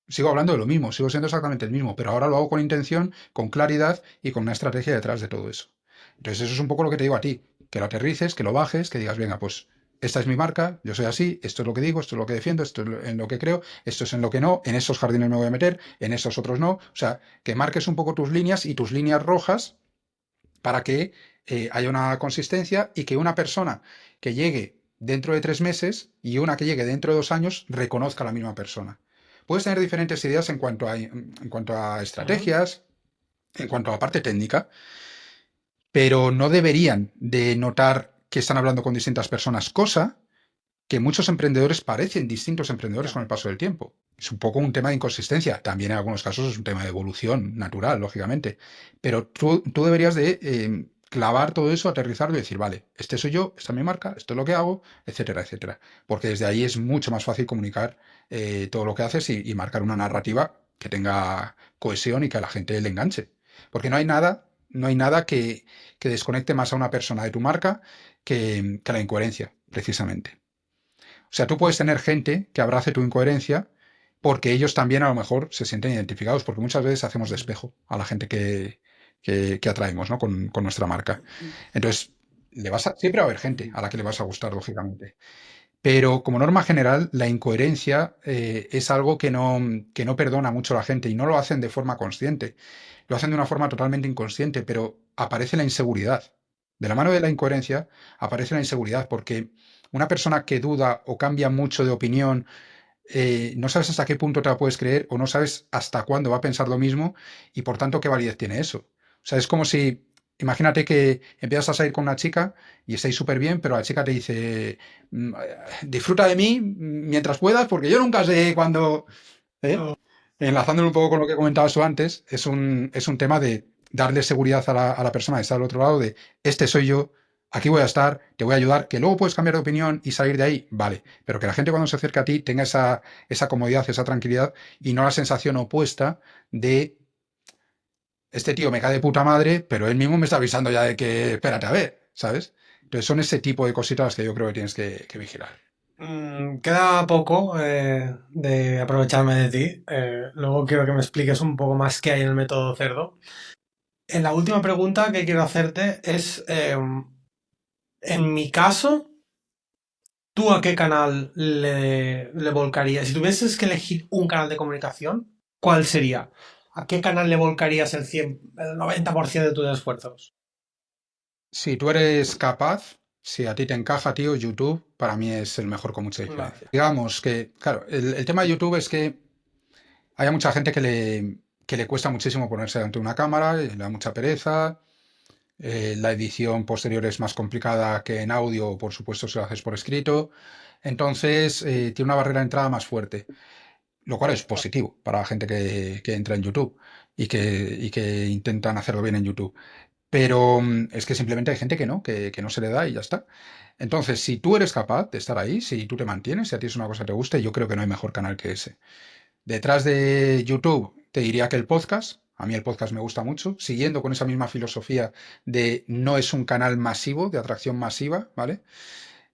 Sigo hablando de lo mismo, sigo siendo exactamente el mismo, pero ahora lo hago con intención, con claridad y con una estrategia detrás de todo eso. Entonces, eso es un poco lo que te digo a ti, que lo aterrices, que lo bajes, que digas, venga, pues esta es mi marca, yo soy así, esto es lo que digo, esto es lo que defiendo, esto es en lo que creo, esto es en lo que no, en esos jardines me voy a meter, en esos otros no. O sea, que marques un poco tus líneas y tus líneas rojas para que haya una consistencia y que una persona que llegue dentro de 3 meses y una que llegue dentro de 2 años reconozca a la misma persona. Puedes tener diferentes ideas en cuanto a Ujú. estrategias, en cuanto a la parte técnica, pero no deberían de notar que están hablando con distintas personas, cosa que muchos emprendedores parecen distintos emprendedores Ya. con el paso del tiempo. Es un poco un tema de inconsistencia. También en algunos casos es un tema de evolución natural, lógicamente. Pero tú deberías de clavar todo eso, aterrizarlo y decir, vale, este soy yo, esta es mi marca, esto es lo que hago, etcétera, etcétera. Porque desde ahí es mucho más fácil comunicar todo lo que haces y marcar una narrativa que tenga cohesión y que a la gente le enganche. Porque no hay nada que desconecte más a una persona de tu marca que la incoherencia, precisamente. O sea, tú puedes tener gente que abrace tu incoherencia porque ellos también a lo mejor se sienten identificados, porque muchas veces hacemos de espejo a la gente que atraemos, ¿no? Con nuestra marca. Entonces, siempre va a haber gente a la que le vas a gustar, lógicamente. Pero como norma general, la incoherencia es algo que no perdona mucho a la gente y no lo hacen de forma consciente. Lo hacen de una forma totalmente inconsciente, pero aparece la inseguridad. De la mano de la incoherencia aparece la inseguridad, porque una persona que duda o cambia mucho de opinión, no sabes hasta qué punto te la puedes creer o no sabes hasta cuándo va a pensar lo mismo y por tanto qué validez tiene eso. O sea, es como si, imagínate que empiezas a salir con una chica y estáis súper bien, pero la chica te dice, disfruta de mí mientras puedas porque yo nunca sé cuándo... ¿eh? Oh, Enlazándolo un poco con lo que comentabas tú antes, es un tema de darle seguridad a la persona que está al otro lado de, este soy yo, aquí voy a estar, te voy a ayudar, que luego puedes cambiar de opinión y salir de ahí, vale, pero que la gente cuando se acerca a ti tenga esa comodidad, esa tranquilidad y no la sensación opuesta de, este tío me cae de puta madre, pero él mismo me está avisando ya de que, espérate a ver, ¿sabes? Entonces son ese tipo de cositas las que yo creo que tienes que vigilar. queda poco de aprovecharme de ti. Luego quiero que me expliques un poco más qué hay en el método cerdo. En la última pregunta que quiero hacerte es, en mi caso, ¿tú a qué canal le volcarías? Si tuvieses que elegir un canal de comunicación, ¿cuál sería? ¿A qué canal le volcarías el 90% de tus esfuerzos? Si tú eres capaz, si a ti te encaja, tío, YouTube para mí es el mejor con mucha Vale. diferencia. Digamos que, claro, el tema de YouTube es que hay mucha gente que le cuesta muchísimo ponerse ante una cámara, le da mucha pereza, La edición posterior es más complicada que en audio, por supuesto, si lo haces por escrito. Entonces, tiene una barrera de entrada más fuerte, lo cual es positivo para la gente que entra en YouTube y que intentan hacerlo bien en YouTube. Pero es que simplemente hay gente que no se le da y ya está. Entonces, si tú eres capaz de estar ahí, si tú te mantienes, si a ti es una cosa que te gusta, yo creo que no hay mejor canal que ese. Detrás de YouTube, te diría que el podcast. A mí el podcast me gusta mucho, siguiendo con esa misma filosofía de no es un canal masivo, de atracción masiva, ¿vale?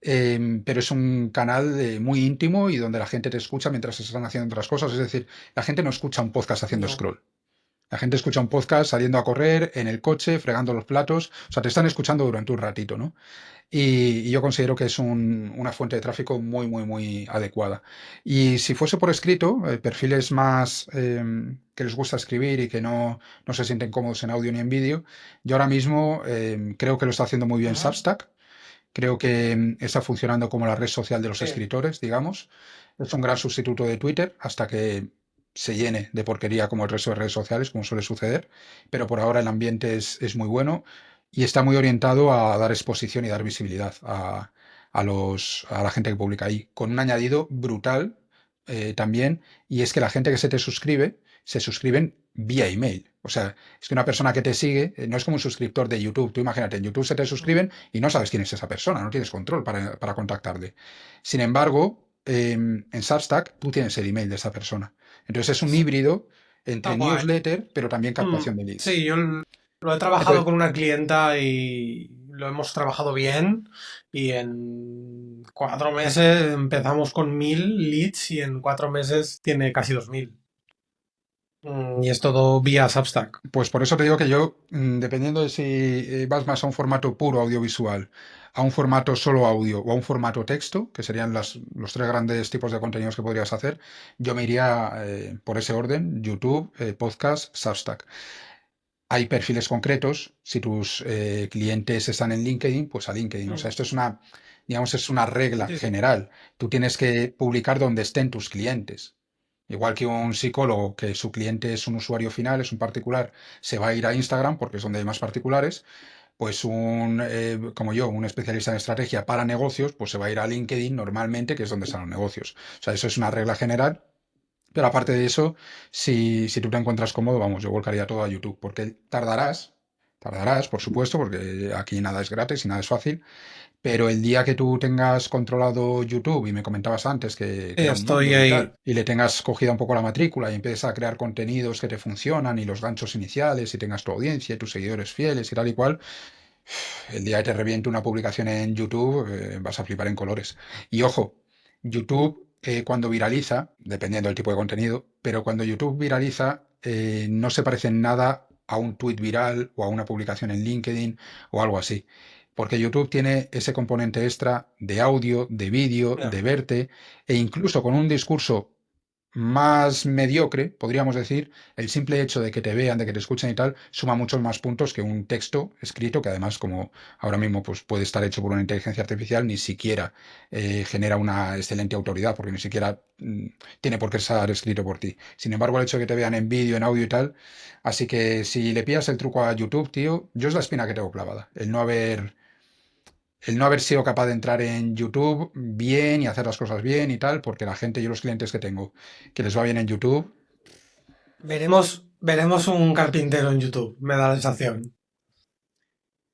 Pero es un canal muy íntimo y donde la gente te escucha mientras están haciendo otras cosas. Es decir, la gente no escucha un podcast haciendo No. scroll. La gente escucha un podcast saliendo a correr, en el coche, fregando los platos. O sea, te están escuchando durante un ratito, ¿no? Y yo considero que es una fuente de tráfico muy, muy, muy adecuada. Y si fuese por escrito, perfiles más que les gusta escribir y que no se sienten cómodos en audio ni en vídeo, yo ahora mismo creo que lo está haciendo muy bien Ajá. Substack. Creo que está funcionando como la red social de los Sí. escritores, digamos. Es un gran sustituto de Twitter hasta que se llene de porquería como el resto de redes sociales, como suele suceder. Pero por ahora el ambiente es muy bueno y está muy orientado a dar exposición y dar visibilidad a la gente que publica ahí, con un añadido brutal también, y es que la gente que se suscriben vía email. O sea, es que una persona que te sigue no es como un suscriptor de YouTube. Tú imagínate, en YouTube se te suscriben y no sabes quién es esa persona, no tienes control para contactarle. Sin embargo, en Substack tú tienes el email de esa persona. Entonces es un híbrido Está entre guay. newsletter, pero también Mm, captación de leads. sí, lo he trabajado Entonces, con una clienta y lo hemos trabajado bien. Y en 4 meses empezamos con 1000 leads y en 4 meses tiene casi 2000. Y es todo vía Substack. pues por eso te digo que yo, dependiendo de si vas más a un formato puro audiovisual, a un formato solo audio o a un formato texto, que serían los tres grandes tipos de contenidos que podrías hacer, yo me iría por ese orden: YouTube, podcast, Substack. Hay perfiles concretos. Si tus clientes están en LinkedIn, pues a LinkedIn. O Mm, sea, esto es digamos, es una regla sí, sí. general. Tú tienes que publicar donde estén tus clientes. Igual que un psicólogo, que su cliente es un usuario final, es un particular, se va a ir a Instagram porque es donde hay más particulares, pues como yo, un especialista en estrategia para negocios, pues se va a ir a LinkedIn normalmente, que es donde están los negocios. O sea, eso es una regla general. Pero aparte de eso, si tú te encuentras cómodo, vamos, yo volcaría todo a YouTube, porque tardarás, por supuesto, porque aquí nada es gratis y nada es fácil, pero el día que tú tengas controlado YouTube, y me comentabas antes que Sí, era un mundo estoy y ahí. tal, y le tengas cogida un poco la matrícula y empieces a crear contenidos que te funcionan y los ganchos iniciales y tengas tu audiencia y tus seguidores fieles y tal y cual, el día que te reviente una publicación en YouTube, vas a flipar en colores. Y ojo, YouTube cuando viraliza, dependiendo del tipo de contenido, pero cuando YouTube viraliza, no se parece en nada a un tweet viral o a una publicación en LinkedIn o algo así. Porque YouTube tiene ese componente extra de audio, de vídeo, Ya. de verte, e incluso con un discurso más mediocre, podríamos decir, el simple hecho de que te vean, de que te escuchen y tal, suma muchos más puntos que un texto escrito, que además, como ahora mismo pues, puede estar hecho por una inteligencia artificial, ni siquiera genera una excelente autoridad, porque ni siquiera tiene por qué estar escrito por ti. Sin embargo, el hecho de que te vean en vídeo, en audio y tal, así que si le pillas el truco a YouTube, tío, yo es la espina que tengo clavada, el no haber sido capaz de entrar en YouTube bien y hacer las cosas bien y tal, porque la gente, yo los clientes que tengo, que les va bien en YouTube, Veremos un carpintero en YouTube, me da la sensación.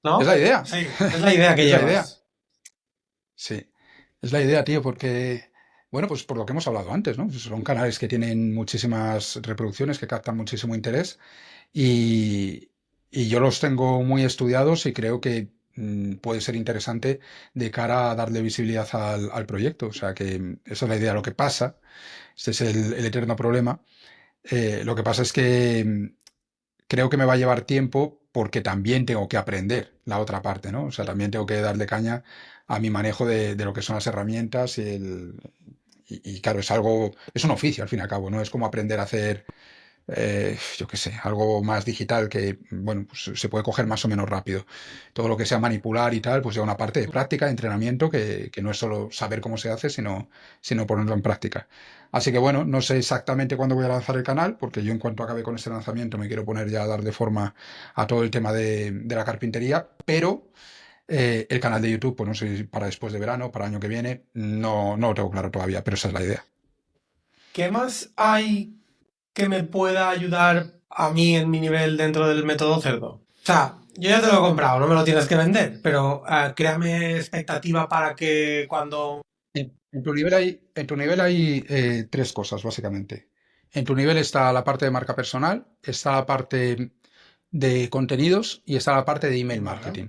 es la ¿No? idea, Sí, es la idea que es la idea, llevas. sí, es la idea, tío, porque, bueno, pues por lo que hemos hablado antes, ¿no? Pues son canales que tienen muchísimas reproducciones, que captan muchísimo interés y, y yo los tengo muy estudiados y creo que puede ser interesante de cara a darle visibilidad al proyecto. O sea que esa es la idea. Lo que pasa, este es el eterno problema. Lo que pasa es que creo que me va a llevar tiempo porque también tengo que aprender la otra parte, ¿no? O sea, también tengo que darle caña a mi manejo de lo que son las herramientas y claro, es un oficio al fin y al cabo, ¿no? Es como aprender a hacer, yo qué sé, algo más digital que, bueno, pues se puede coger más o menos rápido. Todo lo que sea manipular y tal, pues lleva una parte de práctica, de entrenamiento, que no es solo saber cómo se hace, sino ponerlo en práctica. Así que bueno, no sé exactamente cuándo voy a lanzar el canal, porque yo en cuanto acabe con este lanzamiento me quiero poner ya a darle forma a todo el tema de la carpintería, pero el canal de YouTube, pues no sé si para después de verano, para el año que viene, no lo tengo claro todavía, pero esa es la idea. ¿Qué más hay que me pueda ayudar a mí en mi nivel dentro del método cerdo? O sea, yo ya te lo he comprado, no me lo tienes que vender, pero créame expectativa para que cuando... En tu nivel hay tres cosas, básicamente. En tu nivel está la parte de marca personal, está la parte de contenidos y está la parte de email Vale, marketing.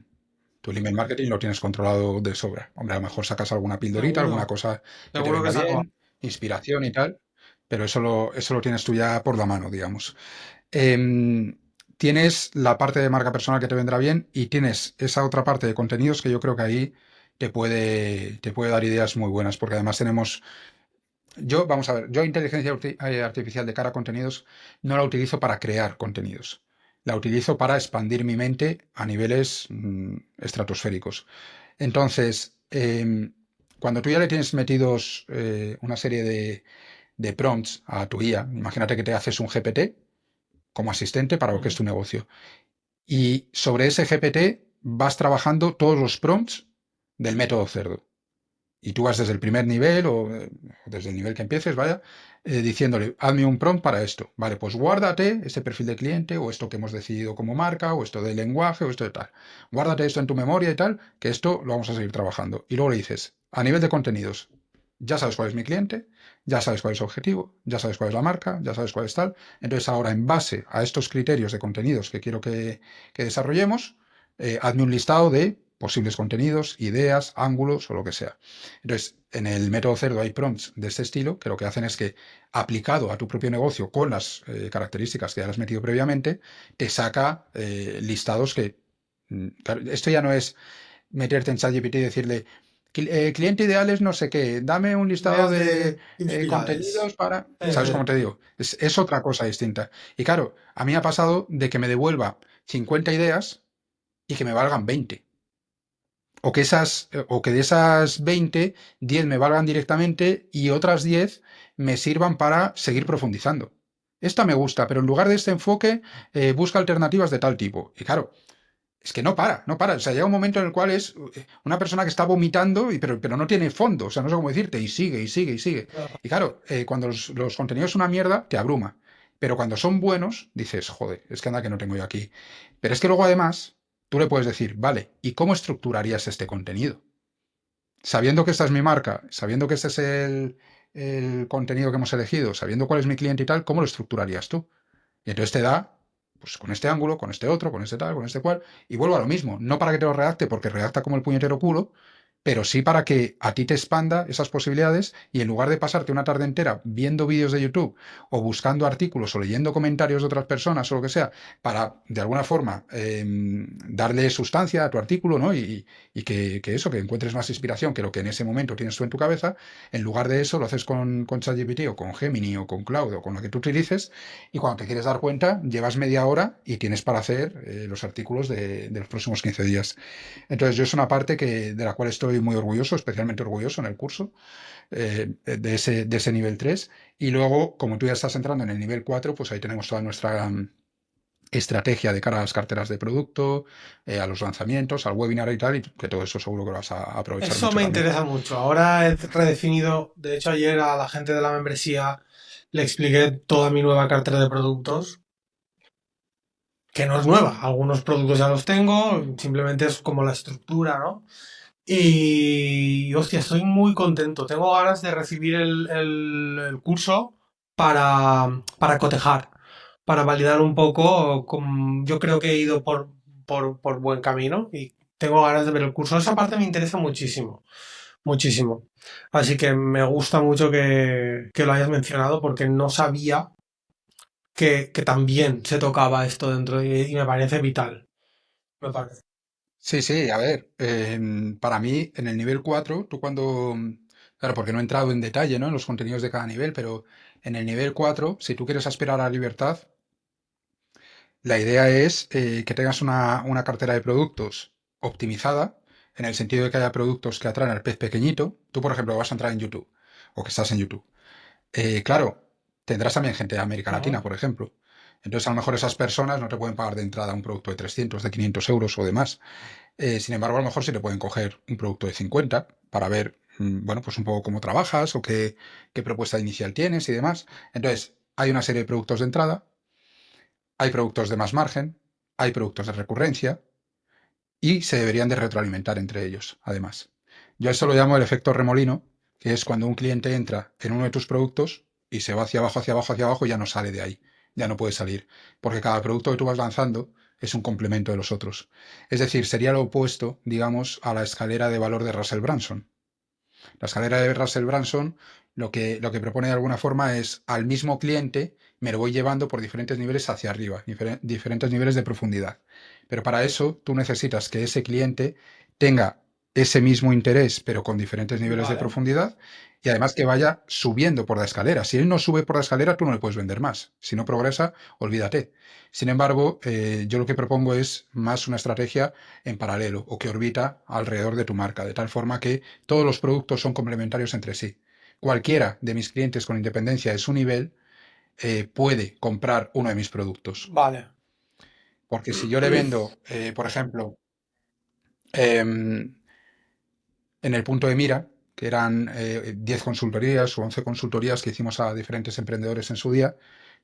Tu email marketing lo tienes controlado de sobra. Hombre, a lo mejor sacas alguna pildorita, alguna seguro, cosa que te seguro que venga saco. bien, inspiración y tal, pero eso lo tienes tú ya por la mano, digamos. Em, Tienes la parte de marca personal que te vendrá bien y tienes esa otra parte de contenidos que yo creo que ahí te puede dar ideas muy buenas, porque además vamos a ver, yo inteligencia artificial de cara a contenidos no la utilizo para crear contenidos, la utilizo para expandir mi mente a niveles estratosféricos. Entonces, cuando tú ya le tienes metidos una serie de prompts a tu IA, imagínate que te haces un GPT como asistente para lo que es Ujú. tu negocio. Y sobre ese GPT vas trabajando todos los prompts del método cerdo. Y tú vas desde el primer nivel o desde el nivel que empieces, vaya, diciéndole, hazme un prompt para esto. Vale, pues guárdate este perfil de cliente o esto que hemos decidido como marca o esto del lenguaje o esto de tal. Guárdate esto en tu memoria y tal, que esto lo vamos a seguir trabajando. Y luego le dices, a nivel de contenidos, ya sabes cuál es mi cliente, ya sabes cuál es su objetivo, ya sabes cuál es la marca, ya sabes cuál es tal. Entonces ahora, en base a estos criterios de contenidos que quiero que desarrollemos, hazme un listado de posibles contenidos, ideas, ángulos o lo que sea. Entonces, en el método cerdo hay prompts de este estilo que lo que hacen es que, aplicado a tu propio negocio con las características que ya le has metido previamente, te saca listados que... Claro, esto ya no es meterte en ChatGPT y decirle, cliente ideal es no sé qué, dame un listado Ideas de de inspiradas. contenidos para... ¿Sabes cómo te digo? Es otra cosa distinta. Y claro, a mí me ha pasado de que me devuelva 50 ideas y que me valgan 20. O que de esas 20 10 me valgan directamente y otras 10 me sirvan para seguir profundizando. Esta me gusta, pero en lugar de este enfoque, busca alternativas de tal tipo. Y claro, es que no para, no para. O sea, llega un momento en el cual es una persona que está vomitando, pero no tiene fondo. O sea, no sé cómo decirte, y sigue, y sigue, y sigue. Claro. Y claro, cuando los contenidos son una mierda, te abruma. Pero cuando son buenos, dices, joder, es que anda que no tengo yo aquí. Pero es que luego además, tú le puedes decir, vale, ¿y cómo estructurarías este contenido? Sabiendo que esta es mi marca, sabiendo que este es el contenido que hemos elegido, sabiendo cuál es mi cliente y tal, ¿cómo lo estructurarías tú? Y entonces te da, pues con este ángulo, con este otro, con este tal, con este cual, y vuelvo a lo mismo, no para que te lo redacte, porque redacta como el puñetero culo, pero sí para que a ti te expanda esas posibilidades y en lugar de pasarte una tarde entera viendo vídeos de YouTube o buscando artículos o leyendo comentarios de otras personas o lo que sea, para de alguna forma darle sustancia a tu artículo, ¿no? Y que eso, que encuentres más inspiración que lo que en ese momento tienes tú en tu cabeza, en lugar de eso lo haces con ChatGPT o con Gemini o con Cloud o con lo que tú utilices y cuando te quieres dar cuenta, llevas media hora y tienes para hacer los artículos de los próximos 15 días. Entonces, yo es una parte de la cual estoy muy orgulloso, especialmente orgulloso en el curso, de ese nivel 3. Y luego, como tú ya estás entrando en el nivel 4, pues ahí tenemos toda nuestra estrategia de cara a las carteras de producto, a los lanzamientos, al webinar y tal, y que todo eso seguro que lo vas a aprovechar Eso mucho me también. interesa mucho. Ahora he redefinido, de hecho ayer a la gente de la membresía le expliqué toda mi nueva cartera de productos, que no es nueva. Algunos productos ya los tengo, simplemente es como la estructura, ¿no? Y, hostia, estoy muy contento. Tengo ganas de recibir el curso para cotejar, para validar un poco. Yo creo que he ido por buen camino y tengo ganas de ver el curso. Esa parte me interesa muchísimo, muchísimo. Así que me gusta mucho que lo hayas mencionado porque no sabía que también se tocaba esto dentro y me parece vital. Me parece. Sí, sí, a ver, para mí en el nivel 4 tú cuando, claro, porque no he entrado en detalle, ¿no? En los contenidos de cada nivel, pero En el nivel 4, si tú quieres aspirar a la libertad, la idea es que tengas una cartera de productos optimizada, en el sentido de que haya productos que atraen al pez pequeñito. Tú, por ejemplo, vas a entrar en YouTube o que estás en YouTube. Claro, tendrás también gente de América Ujú. Latina, por ejemplo. Entonces, a lo mejor esas personas no te pueden pagar de entrada un producto de 300, de 500 euros o demás. Sin embargo, a lo mejor sí te pueden coger un producto de 50 para ver, bueno, pues un poco cómo trabajas o qué propuesta inicial tienes y demás. Entonces, hay una serie de productos de entrada, hay productos de más margen, hay productos de recurrencia y se deberían de retroalimentar entre ellos, además. Yo a eso lo llamo el efecto remolino, que es cuando un cliente entra en uno de tus productos y se va hacia abajo, hacia abajo, hacia abajo y ya no sale de ahí, ya no puede salir, porque cada producto que tú vas lanzando es un complemento de los otros. Es decir, sería lo opuesto, digamos, a la escalera de valor de Russell Branson. La escalera de Russell Branson lo que propone de alguna forma es al mismo cliente me lo voy llevando por diferentes niveles hacia arriba, diferentes niveles de profundidad. Pero para eso tú necesitas que ese cliente tenga ese mismo interés, pero con diferentes niveles de Vale. profundidad, y además que vaya subiendo por la escalera. Si él no sube por la escalera, tú no le puedes vender más. Si no progresa, olvídate. Sin embargo, yo lo que propongo es más una estrategia en paralelo o que orbita alrededor de tu marca, de tal forma que todos los productos son complementarios entre sí. Cualquiera de mis clientes, con independencia de su nivel, puede comprar uno de mis productos. Vale. Porque si yo le vendo, por ejemplo, em, en el punto de mira, que eran 10 consultorías o 11 consultorías que hicimos a diferentes emprendedores en su día,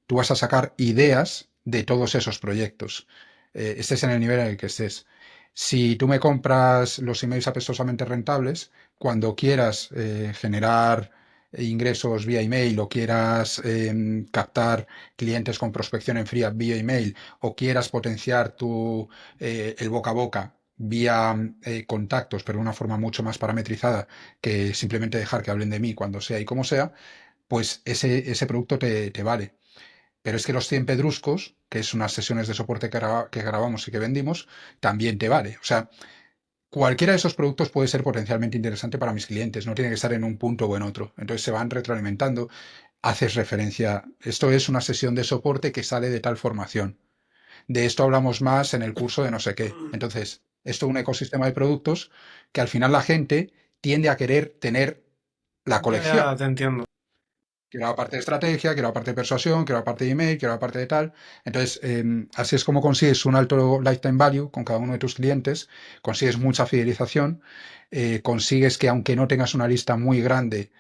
tú vas a sacar ideas de todos esos proyectos. Estés en el nivel en el que estés. Si tú me compras los emails apestosamente rentables, cuando quieras generar ingresos vía email o quieras captar clientes con prospección en fría vía email o quieras potenciar el boca a boca vía contactos, pero de una forma mucho más parametrizada que simplemente dejar que hablen de mí cuando sea y como sea, pues ese producto te vale. Pero es que los 100 pedruscos, que es unas sesiones de soporte que grabamos y que vendimos, también te vale. O sea, cualquiera de esos productos puede ser potencialmente interesante para mis clientes, no tiene que estar en un punto o en otro. Entonces se van retroalimentando. Haces referencia, esto es una sesión de soporte que sale de tal formación. De esto hablamos más en el curso de no sé qué. Entonces, esto es un ecosistema de productos que al final la gente tiende a querer tener la Ya, ya, colección. te entiendo. Quiero la parte de estrategia, quiero la parte de persuasión, quiero la parte de email, quiero la parte de tal. Entonces, así es como consigues un alto lifetime value con cada uno de tus clientes, consigues mucha fidelización, consigues que aunque no tengas una lista muy grande,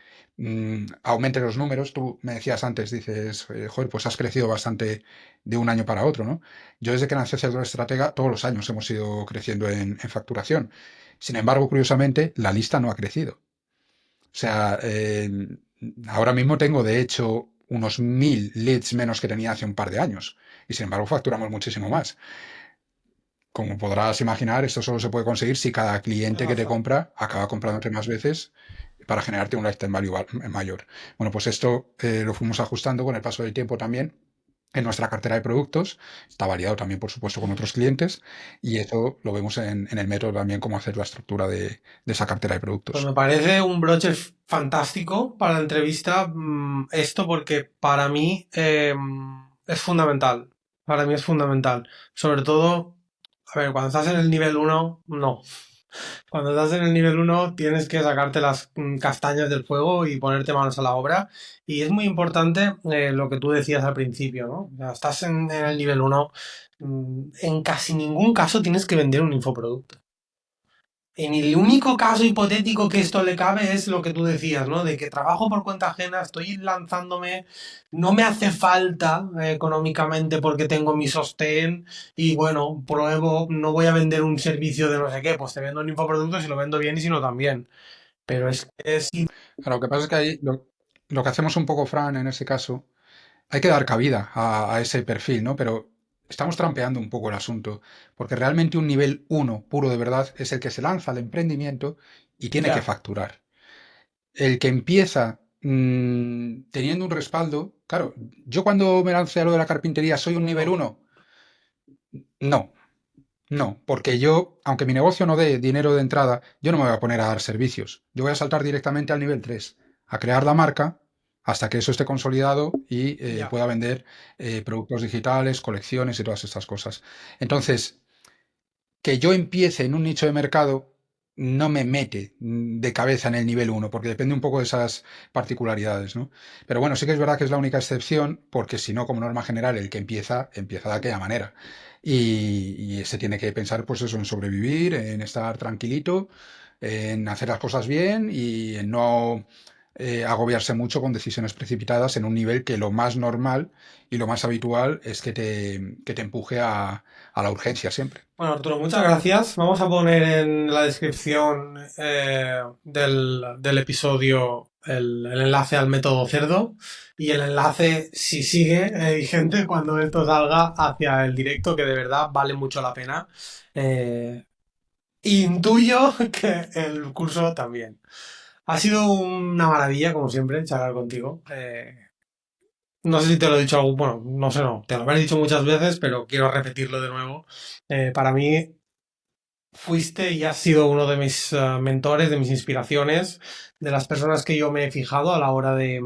aumente los números. Tú me decías antes, dices, joder, pues has crecido bastante de un año para otro, ¿no? Yo desde que lancé Cerdo Estratega, todos los años hemos ido creciendo en facturación. Sin embargo, curiosamente, la lista no ha crecido. O sea, ahora mismo tengo de hecho unos 1000 leads menos que tenía hace un par de años. Y sin embargo facturamos muchísimo más. Como podrás imaginar, esto solo se puede conseguir si cada Tienes cliente que te razón. compra acaba comprándote más veces para generarte un lifetime value mayor. Bueno, pues esto lo fuimos ajustando con el paso del tiempo también en nuestra cartera de productos. Está variado también, por supuesto, con otros clientes. Y eso lo vemos en el método también, cómo hacer la estructura de esa cartera de Pues productos. me parece un broche fantástico para la entrevista, esto porque para mí es fundamental. Para mí es fundamental. Sobre todo, a ver, cuando estás en el nivel uno no. Cuando estás en el nivel uno tienes que sacarte las castañas del fuego y ponerte manos a la obra. Y es muy importante lo que tú decías al principio, ¿no? O sea, estás en el nivel uno, en casi ningún caso tienes que vender un infoproducto. En el único caso hipotético que esto le cabe es lo que tú decías, ¿no? De que trabajo por cuenta ajena, estoy lanzándome, no me hace falta económicamente porque tengo mi sostén y bueno, pruebo, no voy a vender un servicio de no sé qué, pues te vendo un infoproducto si lo vendo bien y si no también. Pero es sí, Claro, lo que pasa es que ahí lo que hacemos un poco, Fran, en ese caso, hay que dar cabida a ese perfil, ¿no? Pero estamos trampeando un poco el asunto, porque realmente un nivel uno puro de verdad es el que se lanza al emprendimiento y tiene que ya, facturar. El que empieza teniendo un respaldo, claro, yo cuando me lancé a lo de la carpintería, ¿soy un nivel no, uno? No, no, porque yo, aunque mi negocio no dé dinero de entrada, yo no me voy a poner a dar servicios. Yo voy a saltar directamente al nivel 3, a crear la marca, hasta que eso esté consolidado y Ya. pueda vender productos digitales, colecciones y todas estas cosas. Entonces, que yo empiece en un nicho de mercado no me mete de cabeza en el nivel uno, porque depende un poco de esas particularidades, ¿no? Pero bueno, sí que es verdad que es la única excepción, porque si no, como norma general, el que empieza, empieza de aquella manera. Y se tiene que pensar, pues eso, en sobrevivir, en estar tranquilito, en hacer las cosas bien y en no agobiarse mucho con decisiones precipitadas en un nivel que lo más normal y lo más habitual es que te empuje a la urgencia siempre. Bueno, Arturo, muchas gracias. Vamos a poner en la descripción del episodio el enlace al método cerdo y el enlace, si sigue vigente cuando esto salga, hacia el directo, que de verdad vale mucho la pena. Eh, Intuyo que el curso también. Ha sido una maravilla, como siempre, charlar contigo. No sé si te lo he dicho algo, bueno, no sé, no, te lo habré dicho muchas veces, pero quiero repetirlo de nuevo. Para mí fuiste y has sido uno de mis mentores, de mis inspiraciones, de las personas que yo me he fijado a la hora de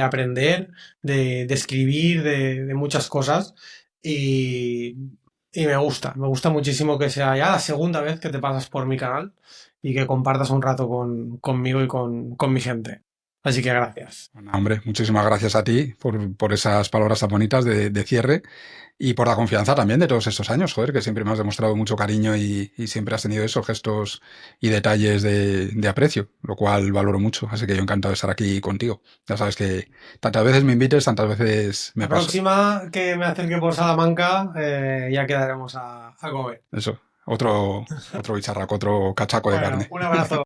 aprender, de escribir, de muchas cosas. Y, y me gusta muchísimo que sea ya la segunda vez que te pasas por mi canal y que compartas un rato conmigo y con mi gente. Así que gracias. Bueno, hombre, muchísimas gracias a ti por esas palabras tan bonitas de cierre y por la confianza también de todos estos años, joder, que siempre me has demostrado mucho cariño y siempre has tenido esos gestos y detalles de aprecio, lo cual valoro mucho. Así que yo encantado de estar aquí contigo. Ya sabes que tantas veces me invites, tantas veces La me paso. próxima que me acerque por Salamanca, ya quedaremos a comer. Eso, otro bicharraco, otro cachaco de Bueno, carne. un abrazo.